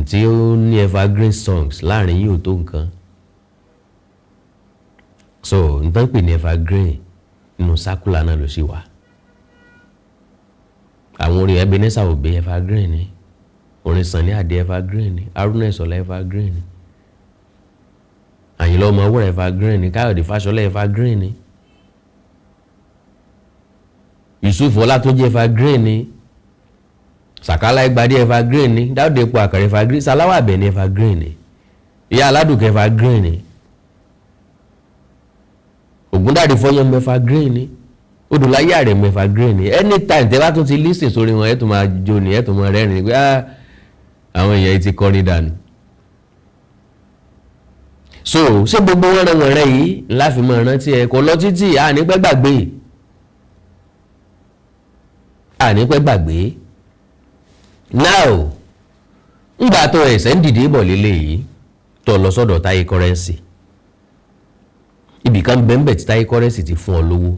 tí ó ní evergreen songs láàrin yìí ò tó nǹkan so n tán pè ní evergreen nínú circular náà ló ṣì wà. Àwọn orin Ebenezer Obey evergreen ni orin Sunny Adé evergreen ni Haruna Isola evergreen ni Àyìnlá Ọmọwúrà evergreen ni Káyọ̀dé Fáṣọlá evergreen ni Yusuf Ọlátúnjí evergreen ni Sàkálà Ìgbàdí evergreen ni Dáúdé Epo Àkàrà evergreen Sàláwà Àbẹ̀ní evergreen ni Ìyá Aládùkẹ́ evergreen ni Ògúndàrí Fọyánmi evergreen ni Odùláyé Àrẹ̀mú evergreen ni anytime tẹ́ bá tún ti listen sórí wọn ẹ tún máa jó ni ẹ tún máa rẹ́rìn pé àwọn èèyàn ti kọrin dànù. So ṣé gbogbo wọn rẹ wọn rẹ yìí láfi máa rántí ẹ kò lọ títí ànípẹ́ gbàgbé now ńgbà tó ẹ̀sẹ̀ ń dìde bọ̀ lélẹ̀ yìí tó lọ sọ́dọ̀ Táyé Currency ibìkan bẹ́ẹ̀ tí Táyé Currency ti fún ọ lówó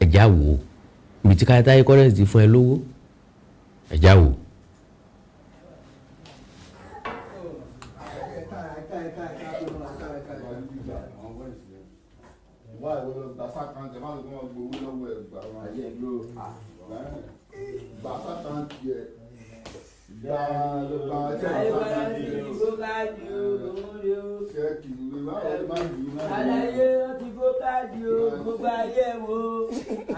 ẹ̀já wò ibi tí Táyé Currency ti fún ẹ lówó ẹ̀já wò. Àlàyé ọtí bókáàdì o gbogbo ayé wo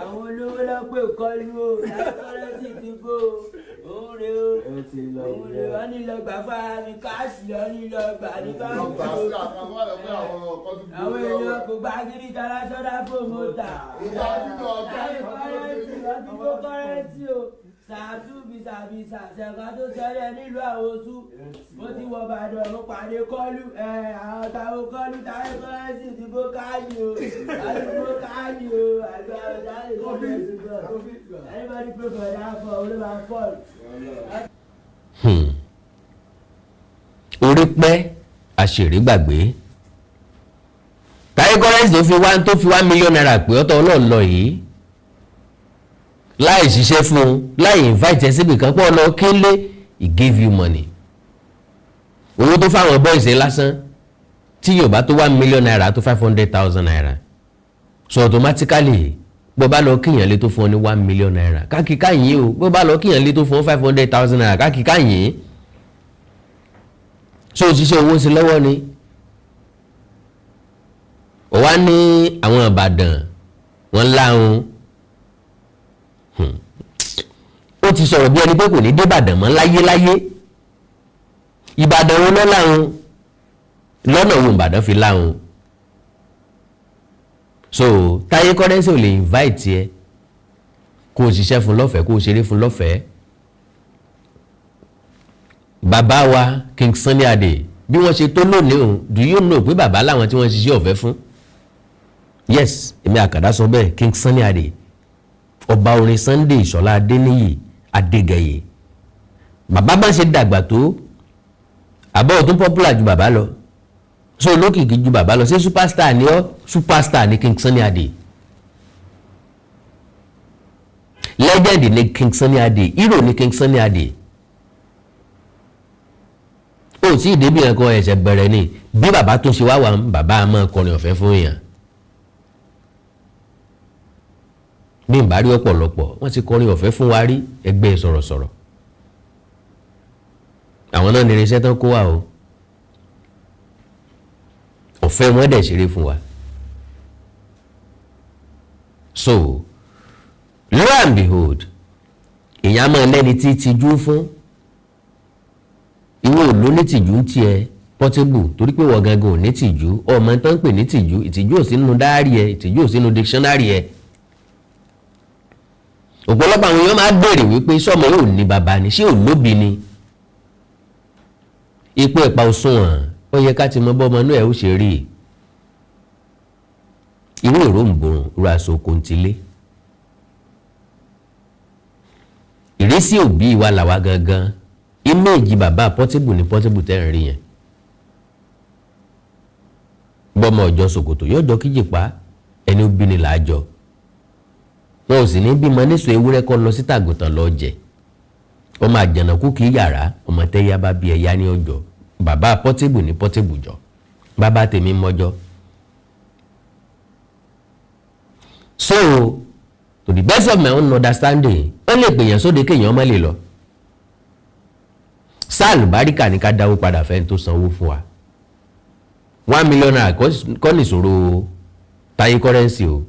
àwọn olówó lọ́pẹ́ ìkọlù o Táyé Currency ti bó òun rè o òun rè o ní lọ gbà fara mi káàsì lọ ní lọ gbà ní báńkì o àwọn èèyàn kò gba gidi tara sọ́dá fòmọ́tà Táyé Currency ọtí bókáàdì o sàtú bisàbisà ṣẹ̀ka tó ṣẹlẹ̀ nílùú àwòsù mo ti wọ Ìbàdàn mo pàdé kọ́lù àwọn táwọn kọ́lù Táyé Currency ti bó káàdì o àti bó káàdì o àgbà ọ̀dà lè tó bẹ̀rẹ̀ ṣùgbọ́n anybody pray for that for olóba fall. Orí pẹ́ àṣírí gbàgbé Táyé Currency tó fi $1 million pé ọ̀tọ̀ ọlọ́ọ̀lọ́ yìí láì ṣiṣẹ́ fún un láì invite ẹ síbi kan pọ̀ lọ kílé he gave you money owó tó fáwọn boys lásán tí yóò bá tó $1 million tó $500,000 so automatically bó bá lọ kíyàn lé tó fún ọ ní $1 million kákìká yìí o bó bá lọ kíyàn lé tó fún ọ $500,000 kákìká yìí so òṣìṣẹ́ owó sí lọ́wọ́ ni ó wá ní àwọn Ìbàdàn wọn láhùn ó ti sọ̀rọ̀ bí ẹni pé kò ní dé Ìbàdàn mọ́ láyéláyé Ìbàdàn wọn lọ́ láhùn lọ́nà wo Ìbàdàn fi láhùn so Táyé Currency ò lè invite ẹ kó o ṣiṣẹ́ fún lọ́fẹ̀ẹ́ kó o ṣeré fún lọ́fẹ̀ẹ́ bàbá wa King Sunny Adé bí wọ́n ṣe tó lónìí o do you know pé bàbá làwọn tí wọ́n ṣiṣẹ́ ọ̀fẹ́ fún yes èmi Àkàndá sọ bẹ́ẹ̀ King Sunny Adé ọba orin Sunday Ìṣọ̀lá Adéníyì Adégẹyè bàbá bá ṣe dàgbà tó àbọ̀ ọ̀tún popular ju bàbá lọ so olókìkí ju bàbá lọ ṣé superstar ni ọ́ superstar ni King Sunny Adé legend ni King Sunny Adé hero ni King Sunny Adé ó tí ìdébí ẹ̀kọ́ ẹ̀ṣẹ̀ bẹ̀rẹ̀ ni bí bàbá tó ṣe wá wà bàbá a máa kọrin ọ̀fẹ́ fún èèyàn bí n bá rí ọ̀pọ̀lọpọ̀ wọ́n ti kọrin ọ̀fẹ́ fún wa rí ẹgbẹ́ sọ̀rọ̀sọ̀rọ̀ àwọn náà ní irinṣẹ́ tán kó wà o ọ̀fẹ́ wọn dẹ̀ ṣeré fún wa so lo and behold èèyàn máa lẹ́ni tí tijú fún ìwọ ò ló ní tìjú ń tiẹ̀ Portable torí pé wọ́n gangan ò ní tìjú ọmọ tán ń pè ní tìjú ìtìjú ò sínú dáárì ẹ ìtìjú ò sínú dictionary ẹ ọ̀pọ̀lọpọ̀ àwọn èèyàn máa béèrè wípé sọ́mọ yóò ní bàbá ni ṣé ò lóbi ni ipò ẹ̀pà òṣùwọ̀n ó yẹ ká ti mọ bọ́ ọmọ náà ẹ̀ ó ṣe rí ìwé ìròǹbòrùn ru aṣọ kòǹtìlé ìrísí òbí wa làwa gangan ìméèjì bàbá Portable ní Portable tẹ́ ń rí yẹn bọ́mọ ọjọ́ ṣòkòtò yóò jọ kíjìpá ẹni ó bí ni làájọ wọn ò sì ní bímọ níṣọ ewúrẹ́ kọ́ lọ sí tàgùntàn lọ jẹ ọmọ àjànàkú kì í yàrá ọmọ tẹ́yà bá bí ẹ̀yà ní ọjọ́ bàbá Portable ní Portable jọ bàbá tèmi mọ́jọ́ so to the best of my own understanding wọ́n lè pèèyàn sóde kéèyàn ọmọ lè lọ sáàlù báríkà ní ká dáwó padà fẹ́ni tó sanwó fún wa 1 million naira kọ́ nìṣòro Táyé currency o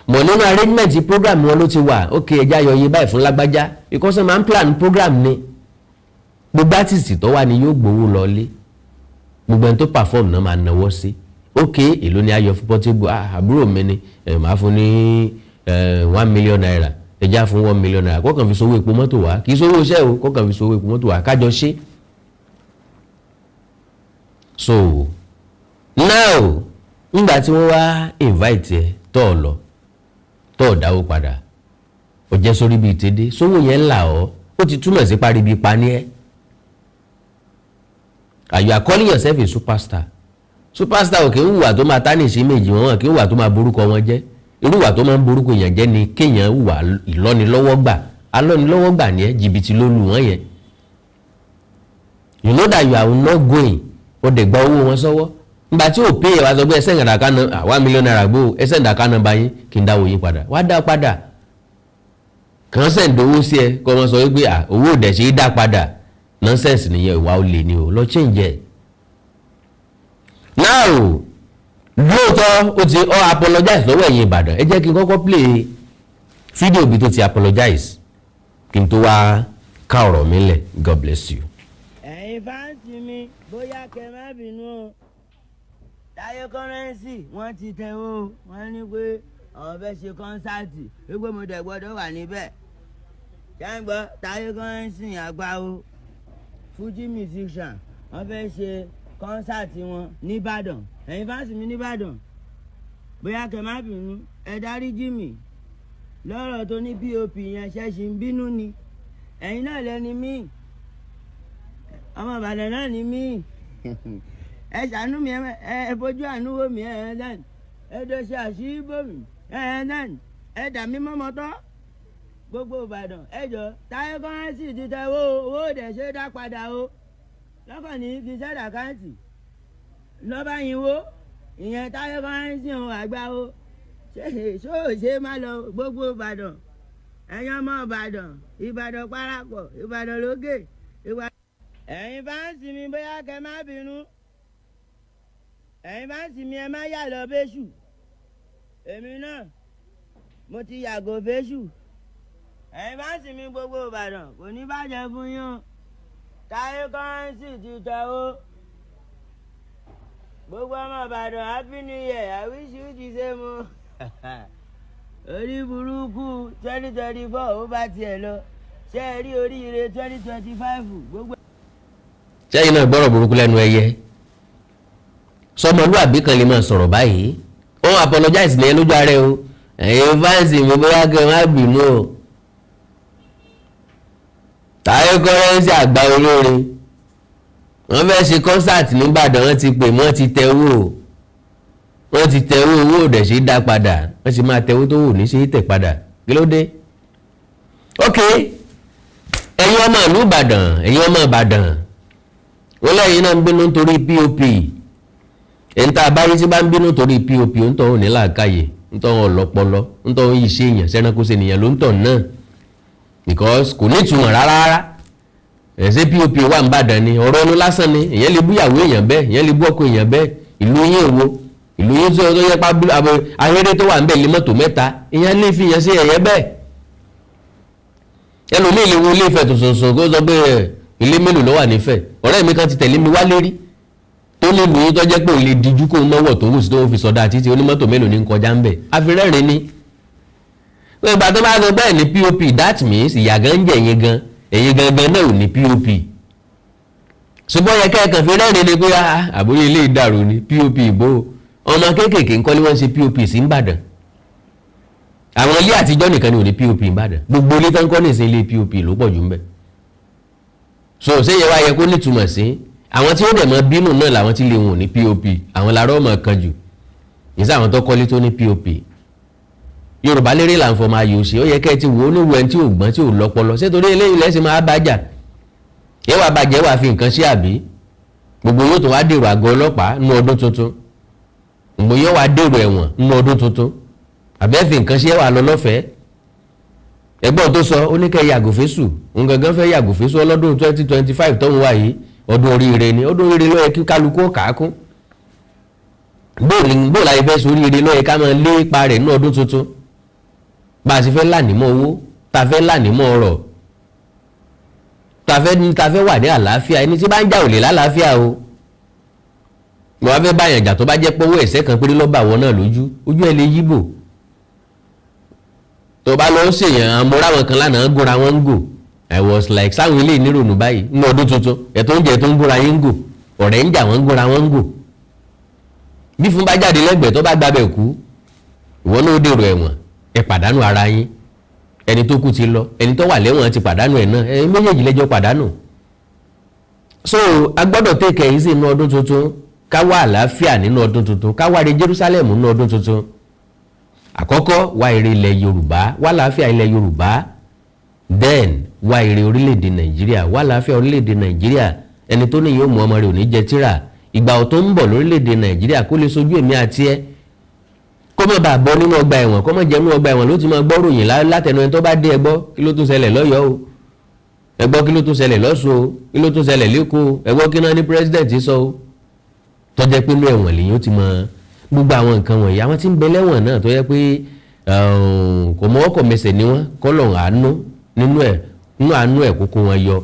mọ̀ nínú arrangement program wọn ló ti wà ok ẹja yọ iye báyìí fún lágbájá because man plan program ni gbogbo artist tó wà ní yóò gbowó lọlé gbogbo ẹni tó perform náà máa náwó sí ok èló ni ayọ̀ fún Portable àbúrò mi ni máa fún ní 1 million naira ẹja fún 1 million naira kọ́kàn fi sówó epo mọ́tò wá kì í sówó iṣẹ́ o kọ́kàn fi sówó epo mọ́tò wá kájọ ṣe so now nígbà tí wọ́n wá invite ẹ tó lọ tó dáwó padà ó jẹ́ sórí bíi tèdè sówó yẹn là ọ́ ó ti túmọ̀ sí parí bíi pa ní ẹ́ you are calling yourself a superstar ò kì í hùwà tó máa tánìṣe méjì wọn kì í hùwà tó máa borúkọ wọn jẹ́ irú ìwà tó máa ń borúkọ èèyàn jẹ́ ni kéèyàn hùwà ìlọ́nilọ́wọ́gbà alọ́nilọ́wọ́gbà ni ẹ́ jìbìtì ló lù wọ́n yẹn you know that you are not going ó dẹ̀ gba owó wọn sọ́wọ́ nígbà tí ò pé ẹ̀ wá sọ pé ẹsẹ̀ ìdàkà náà 1 million naira gbó ẹsẹ̀ ìdàkà náà bá yín kí n dáwọ́ yín padà wá dá padà kàn sẹ́ǹdì owó sí ẹ kọ́ wọn sọ wípé owó òdẹ̀ ṣe é dá padà nonsense nìyẹn ìwà olè ni o lọ change ẹ̀. now lóòótọ́ ó ti apologize lọ́wọ́ ẹ̀yin Ìbàdàn ẹ jẹ́ kí n kọ́kọ́ play fídíò bí tó ti apologize kí n tó wá ká ọ̀rọ̀ mi lẹ̀ God bless you. ẹ̀yin fáǹsì mi bóyá kẹ́ má bínú o Táyé currency wọ́n ti tẹ̀wọ́ wọ́n ní pé àwọn fẹ́ ṣe kọ́nsáàtì wípé mo dẹ̀ gbọ́dọ̀ wà níbẹ̀ jẹ́ǹgbọ́ Táyé currency àgbáwo Fuji musician wọ́n fẹ́ ṣe kọ́nsáàtì wọn nìbàdàn ẹ̀yin fáǹsì mi nìbàdàn bóyá kẹ́ má bínú ẹ dáríjì mí lọ́rọ̀ tó ní pop yẹn ṣẹ́ṣì ń bínú ni ẹ̀yin náà lẹ́ni mí ọmọ Ìbàdàn náà ni mí ẹ ṣàánú mi ẹ fojú àánú wò mí ẹ dán ẹ dọ ṣe àṣírí bò mí ẹ dán ẹ dà mí mọ́mọ́tọ́ gbogbo Ìbàdàn ẹ jọ Táyé currency ti tẹ owó dẹ̀ ṣe dá padà o lọ́kàn ní kí sẹ́dà káǹtì lọ́ba yín wo ìyẹn Táyé currency ohun àgbà o ṣé má lọ gbogbo Ìbàdàn ẹ̀yin ọmọ Ìbàdàn parapọ̀ Ìbàdàn lókè ẹ̀yin fáǹsì mi bóyá kẹ́ má bínú ẹ̀yin fáǹsì mi ẹ má yà lọ bẹ́ṣù èmi náà mo ti yàgò bẹ́ṣù ẹ̀yin fáǹsì mi gbogbo Ìbàdàn kò ní bàjẹ́ fún yín Táyé currency ti tẹ̀ o gbogbo ọmọ Ìbàdàn happy new year I wish you the same o orí burúkú 2024 ó bá tiẹ̀ lọ ṣé ẹ rí oríire 2025 gbogbo. sẹ́yìn náà gbọ́rọ̀ burúkú lẹ́nu ẹyẹ sọmọlúàbí kan lè máa sọ̀rọ̀ báyìí ó apologize ní ẹ lójú ààrẹ o ẹ̀yin fáǹsì mi bóyá kẹ́ má bínú o Táyé Currency àgbà olórin wọ́n fẹ́ ṣe concert nìbàdàn wọ́n ti pè wọ́n ti tẹ̀wó owó òdẹ̀ ṣe dá padà wọ́n sì máa tẹ̀wó tó wò ní ṣe tẹ̀ padà kí ló dé. ok ẹ̀yin ọmọ ìlú Ìbàdàn ẹ̀yin ọmọ Ìbàdàn wọ́n lẹ́yìn náà ń bínú nítorí POP ẹ̀ńtà abáyé tí bá ń bínú torí POP ń tọ́ òní làákàyè ń tọ́ ọlọ́pọlọ ń tọ́ yìí ṣe èèyàn sẹ́ranko ṣe nìyẹn ló ń tọ̀ náà because kò ní ìtumọ̀ rárá ẹ̀sẹ̀ POP wà ń bàdàn ni ọ̀rọ̀ ọ̀nù lásán ni èèyàn lè búyàwó èèyàn bẹ́ẹ̀ èèyàn lè bú ọkọ èèyàn bẹ́ẹ̀ ìlú yín èwo ìlú yín tó yẹ pa ahéré tó wà ń bẹ̀ lé mọ́tò mẹ́ta èèyàn lè fi yàn sí ẹ̀yẹ bẹ́ẹ̀ ẹlòmíì lè wo ilé Ifẹ̀ tòṣòṣò kó sọ pé ilé mélòó ló wà nífẹ̀ ọ̀rẹ́ mi kan ti tẹ̀lé mi wá lérí tó ní ìlú yín tó jẹ́ pé òun lè dijú kó mọ́wọ́ tó wù sí tó fi sọdá títí onímọ́tò mélòó ní kọjá ń bẹ̀ àfirẹ́rìn ni ìgbà tó bá sọ bẹ́ẹ̀ ní POP that means ìyà gan ń jẹ ẹ̀yin gangan náà ò ní POP ṣùgbọ́n yẹ kẹ́ẹ̀kan fi rẹ́rìn ni pé àbúrò ilé ìdàrú ni POP ìbò ọmọ kéékèèké ń kọ́ ni wọ́n ṣe POP sí Ìbàdàn àwọn ilé àtijọ́ nìkan ni ò ní POP Ìbàdàn gbogbo ilé tó ń kọ́ ní ìsìn ilé POP ló pọ̀ jù ń bẹ̀ so ṣé yẹ wá yẹ kó nítumọ̀ sí àwọn tí ó dẹ̀ mọ́ bínú náà làwọn tí lè wọn ò ní POP àwọn làárọ̀ ọmọ kan jù ìsá àwọn tó kọ́lé tó ní POP Yorùbá lérè là ń fọmọ ayò ṣe ó yẹ kẹ́ ẹ ti wò ó níwò ẹni tí ò gbọ́n tí ò lọ́pọlọ ṣé torí eléyìí lẹ́sìn máa bájà ẹ wàá bàjẹ́ wàá fi nǹkan sí àbí gbogbo yóò tó wá dèrò àgọ́ ọlọ́pàá nínú ọdún tuntun gbogbo yóò wá dèrò ẹ̀wọ̀n nínú ọdún tuntun àbẹ́ fi nǹkan sí ẹ wàá lọ lọ́fẹ̀ẹ́ ẹgbọ́n tó sọ ó ní kẹ́ yàgò fésù òun gangan fẹ́ yàgò fésù ọlọ́dún 2025 tóun wà yìí ọdún oríire ni ọdún oríire ló yẹ kí kálukú kàákún bóòlù láyé fẹ́ sọ oríire ló yẹ ká máa lé ipa rẹ̀ nínú ọdún tuntun bá a sì fẹ́ lánìmọ́ owó ta fẹ́ lánìmọ́ ọrọ̀ ta fẹ́ wà ní àlàáfíà ẹni tí bá ń jà ò lè lálàáfíà o mo wá fẹ́ báyàn jà tó bá jẹ́ pọ́wọ́ ẹ̀sẹ̀ kan péré lọ́ba àwọn náà ojú ẹ̀ lè yíbò tó bá lọ ṣèyàn amúra wọn kan lánàá gúnra wọn ń gò I was like sáwọn ilé ìnírònú báyìí nínú ọdún tuntun ẹ̀tọ́ oúnjẹ tó ń gúnra yín ń gò ọ̀rẹ́ ń jà wọ́n ń gúnra wọn ń gò bí fún bá jáde lẹ́gbẹ̀ẹ́ tó bá gbábẹ́ kú ìwọ náà ó dèrò ẹ̀wọ̀n ẹ pàdánù ara yín ẹni tó kú ti lọ ẹni tó wà lẹ́wọ̀n ti pàdánù ẹ̀ náà ẹ̀yin méjèèjì lẹ́jọ́ pàdánù so a gbọ́dọ̀ take it easy nínú ọdún tuntun ká wá àlàáfíà nínú ọdún tuntun ká wá ire Jerusalem nínú ọdún tuntun àkọ́kọ́ wá ire ilẹ̀ Yorùbá wá àlàáfíà ilẹ̀ Yorùbá then wá ire orílẹ̀-èdè Nàìjíríà wá àlàáfíà orílẹ̀-èdè Nàìjíríà ẹni tó ní yóò mú ọmọ rẹ̀ ò ní jẹ tíra ìgbà tó ń bọ̀ lórílẹ̀-èdè Nàìjíríà kó lè sojú èmi àti ẹ kó má bàa bọ́ nínú ọgbà ẹ̀wọ̀n kó má jẹ́ nínú ọgbà ẹ̀wọ̀n ló ti máa gbọ́ròyìn látẹnu ẹni tó bá dé ẹgbọ́ kí ló tún ṣẹlẹ̀ lọ́yọ̀ọ́ o ẹgbọ́ kí ló tún ṣẹlẹ̀ lọ́sùn o kí ló tún ṣẹlẹ̀ lẹ́kọ̀ọ́ ẹgbọ́ kí náà ní president sọ o tó jẹ́ pé inú ẹ̀wọ̀n lèyìn ó ti mọ gbogbo àwọn nǹkan wọ̀nyí àwọn tí ń bẹ lẹ́wọ̀n náà tó yẹ pé kò mọ́wọ́ kò mẹsẹ̀ ní wọn kọ́lọ̀ àánú nínú àánú ẹ̀ kókó wọn yọ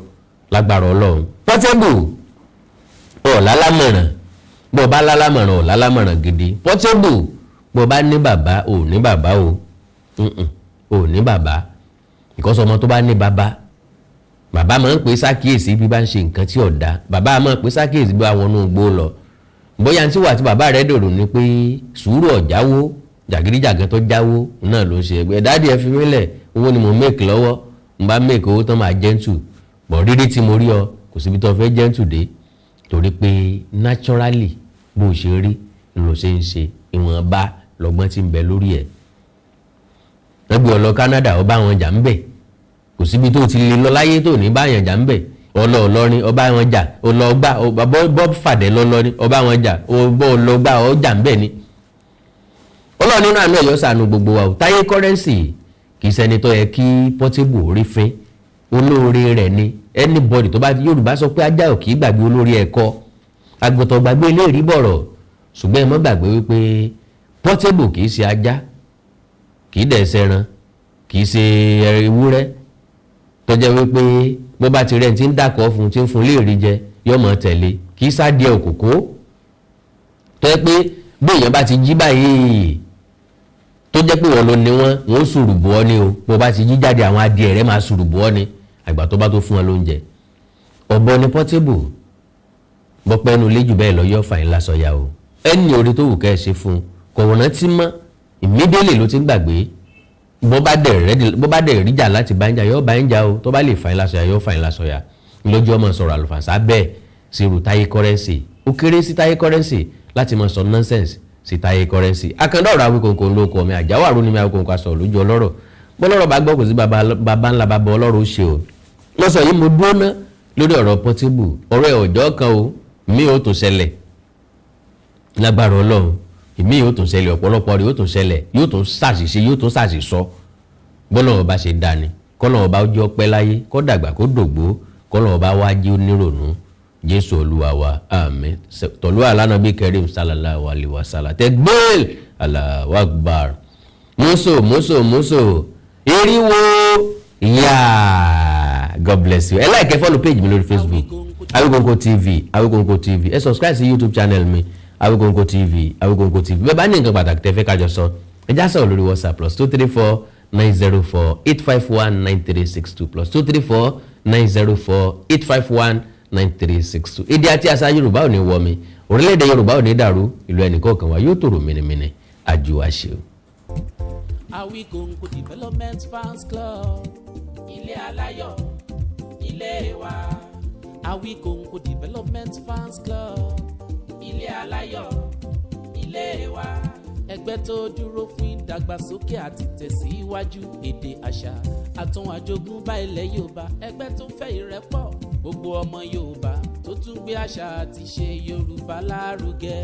lágbára Ọlọ́run. Portable ọ̀lálámọ̀ràn bọ́ bá lálámọ̀ràn ọ̀lálámọ̀ràn gidi Portable bọ́ bá ní bàbá ò ní bàbá ò ní bàbá ìkọ́sọ́ ọmọ tó bá ní bàbá máa ń pè sákìyèsí bí bá ń ṣe nǹkan tí ọ̀dà bàbá máa ń pè sákìyèsí bí àwọn ọ̀nà ògbó lọ bóyá tí wà tí bàbá rẹ̀ dòrò ni pé sùúrù ọ̀jáwó jàgídíjàgan tó jáwó náà ló ń ṣe ẹgbẹ́ dáàdì ẹ fi mí lẹ̀ owó ni mo make lọ́wọ́ n bá make owó tán máa gentle bọ̀ rírí tí mo rí ọ kò síbi tó fẹ́ gentle dé torí pé naturally bó ṣe rí ló ṣe ń ṣe ìwọ̀nba lọ́gbọ́n tí ń bẹ lórí ẹ̀ wọ́n gbé ọ lọ Canada ọba àwọn jà ń bẹ̀ kò síbi tó ti lè lọ láyé tó ní báyàn jà ń bẹ̀ ọlọ́ọ̀lọ́rin ọba wọn jà ọlọ́ọ̀gbà bob fàdé lọ́lọ́rin ọba wọn jà ọlọ́ọ̀gbà ọjà ń bẹ̀ ni ọlọ́ọ̀ nínú àná ẹ̀yọ́ sànù gbogbo wa ò Táyé Currency kì í ṣẹni tó yẹ kí Portable orí fín olóore rẹ̀ ni anybody tó bá Yorùbá sọ pé ajá ò kì í gbàgbé olórí ẹ̀kọ́ àgùntàn gbàgbé ilé ìrí bọ̀rọ̀ ṣùgbọ́n ẹ mọ́ gbàgbé wípé Portable kì í ṣe ajá kì í dẹ̀ ṣẹran kì í ṣe ewúrẹ́ tó jẹ́ wípé bó bá ti rẹ̀ tí ń dàkọ́ fún tí ń fún léèrí jẹ yóò mọ̀ tẹ̀lé kì í sáàdìẹ òkòkó tó yẹ pé bí èèyàn bá ti jí báyìí tó jẹ́ pé wọ́n ló ní wọ́n ó sùrù bọ́ ni o bó bá ti jí jáde àwọn adìẹ rẹ̀ máa sùrù bọ́ ni àgbà tó bá tó fún wọn lóúnjẹ ọ̀bọ ni Portable bọ́pẹ́ nu léjù bẹ́ẹ̀ lọ yọ fàyín lásọ̀yà o ẹni orí tó wù kẹ́ ẹ ṣe fún kọ̀wọ̀nà tí mọ́ ìmídélé ló ti gbàgbé bó bá dẹ̀ ríjà láti bá ń jà yọ bá ń jà o tó bá lè fàyín lásọ̀yà yọ fàyín lásọ̀yà lójú ọmọ sọ̀rọ̀ àlùfànṣá bẹ́ẹ̀ sí irú TAYE currency ó kéré sí TAYE currency láti mọ sọ nonsense sí TAYE currency. Akanda ọ̀rọ̀ Awikonko ló kọ́ mi àjáwó àrùn ni mi Awikonko aṣọ lójú ọlọ́rọ̀ bọ́lọ́rọ̀ bá gbọ́ kò sí baba ńlá baba ọlọ́rọ̀ ó ṣe o wọ́n sọ yìí mo dúró ná lórí ọ̀rọ̀ Portable ọ̀rọ̀ ẹ̀ ọ̀jọ́ kan o mi ò tún ṣẹlẹ̀ lágbára ọlọ́run mi ò tún ṣẹlẹ̀ ọ̀pọ̀lọpọ̀ rẹ̀ yóò tún ṣẹlẹ̀ yóò tún ṣàṣìṣe yóò tún ṣàṣìṣọ bọ́lọ́rọ̀ bá ṣe dá ni kọ́lọ́rọ̀ bá jẹ́ ọpẹ́ láyé kó dàgbà kó dògbó kọ́lọ́rọ̀ bá wá jí onírònú Jésù Olúwa wa àmín tọ̀lú àlànàbí Karim sallallahu alaihi wasallam takbir Allahu akbar mọ́sọ̀ eriwo yeah God bless you ẹ like ẹ follow page mi lórí Facebook Awikonko TV ẹ subscribe sí YouTube channel mi Awikonko TV bẹ́ẹ̀ bá ní nǹkan pàtàkì tẹ́ fẹ́ kájọ sọ ẹ já sọ̀rọ̀ lórí WhatsApp +234 904 851 9362 +234 904 851 9362 èdè àti àṣà Yorùbá ò ní wọ mi orílẹ̀-èdè Yorùbá ò ní dàrú ìlú ẹnìkọ̀ọ̀kan wa yóò tòrò mìnìmìnì àjò àṣẹ o. Awikonko Development Fans Club ilé aláyọ̀ ilé wa. Awikonko Development Fans Club ilé aláyọ̀ ilé wa. Ẹgbẹ́ tó dúró fún ìdàgbàsókè àti tẹ̀síwájú èdè àṣà àtún àjogúnbá ilẹ̀ Yorùbá. Ẹgbẹ́ tó fẹ́ ìrẹ́pọ̀ gbogbo ọmọ Yorùbá tó tún gbé àṣà àti ṣe Yorùbá lárugẹ.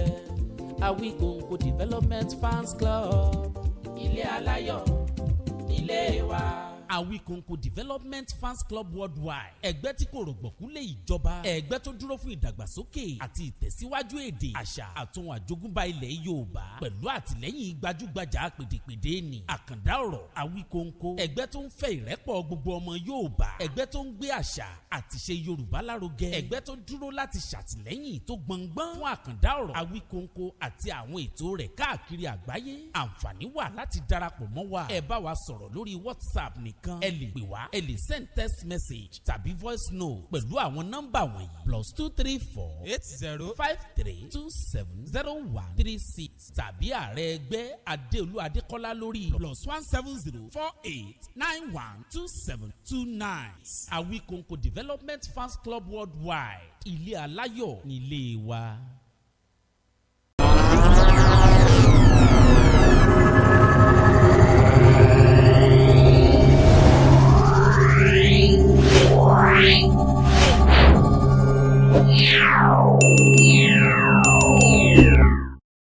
Awikonko Development Fans Club ilé aláyọ̀ ilé wa. Awikonko Development Fans Club Worldwide ẹgbẹ́ tí kò rọ̀gbọ̀kú lé ìjọba ẹgbẹ́ tó dúró fún ìdàgbàsókè àti ìtẹ̀síwájú èdè àṣà àtún àjogúnbá ilẹ̀ Yorùbá pẹ̀lú àtìlẹ́yìn gbajúgbajà pèdèpèdè ní Akanda ọ̀rọ̀ Awikonko ẹgbẹ́ tó ń fẹ́ ìrẹ́pọ̀ gbogbo ọmọ Yorùbá ẹgbẹ́ tó ń gbé àṣà àti ṣe Yorùbá lárugẹ ẹgbẹ́ tó dúró láti ṣàtìlẹ́yìn tó gbọngbọ́n fún Akanda ọ̀rọ̀ Awikonko àti àwọn ètò rẹ̀ káàkiri àgbáyé àǹfààní wà láti darapọ̀ mọ́ wa ẹ bá wa sọ̀rọ̀ lórí WhatsApp nìkan ẹ lè pè wá ẹ lè send text message tàbí voice note pẹ̀lú àwọn nọ́mbà wọ̀nyí +234 8053 270136 tàbí ààrẹ ẹgbẹ́ Adéolú Adékọ́lá lórí +170 48 91 2729. Awikonko Development Fans Club Worldwide ilé aláyọ̀ nílé wa.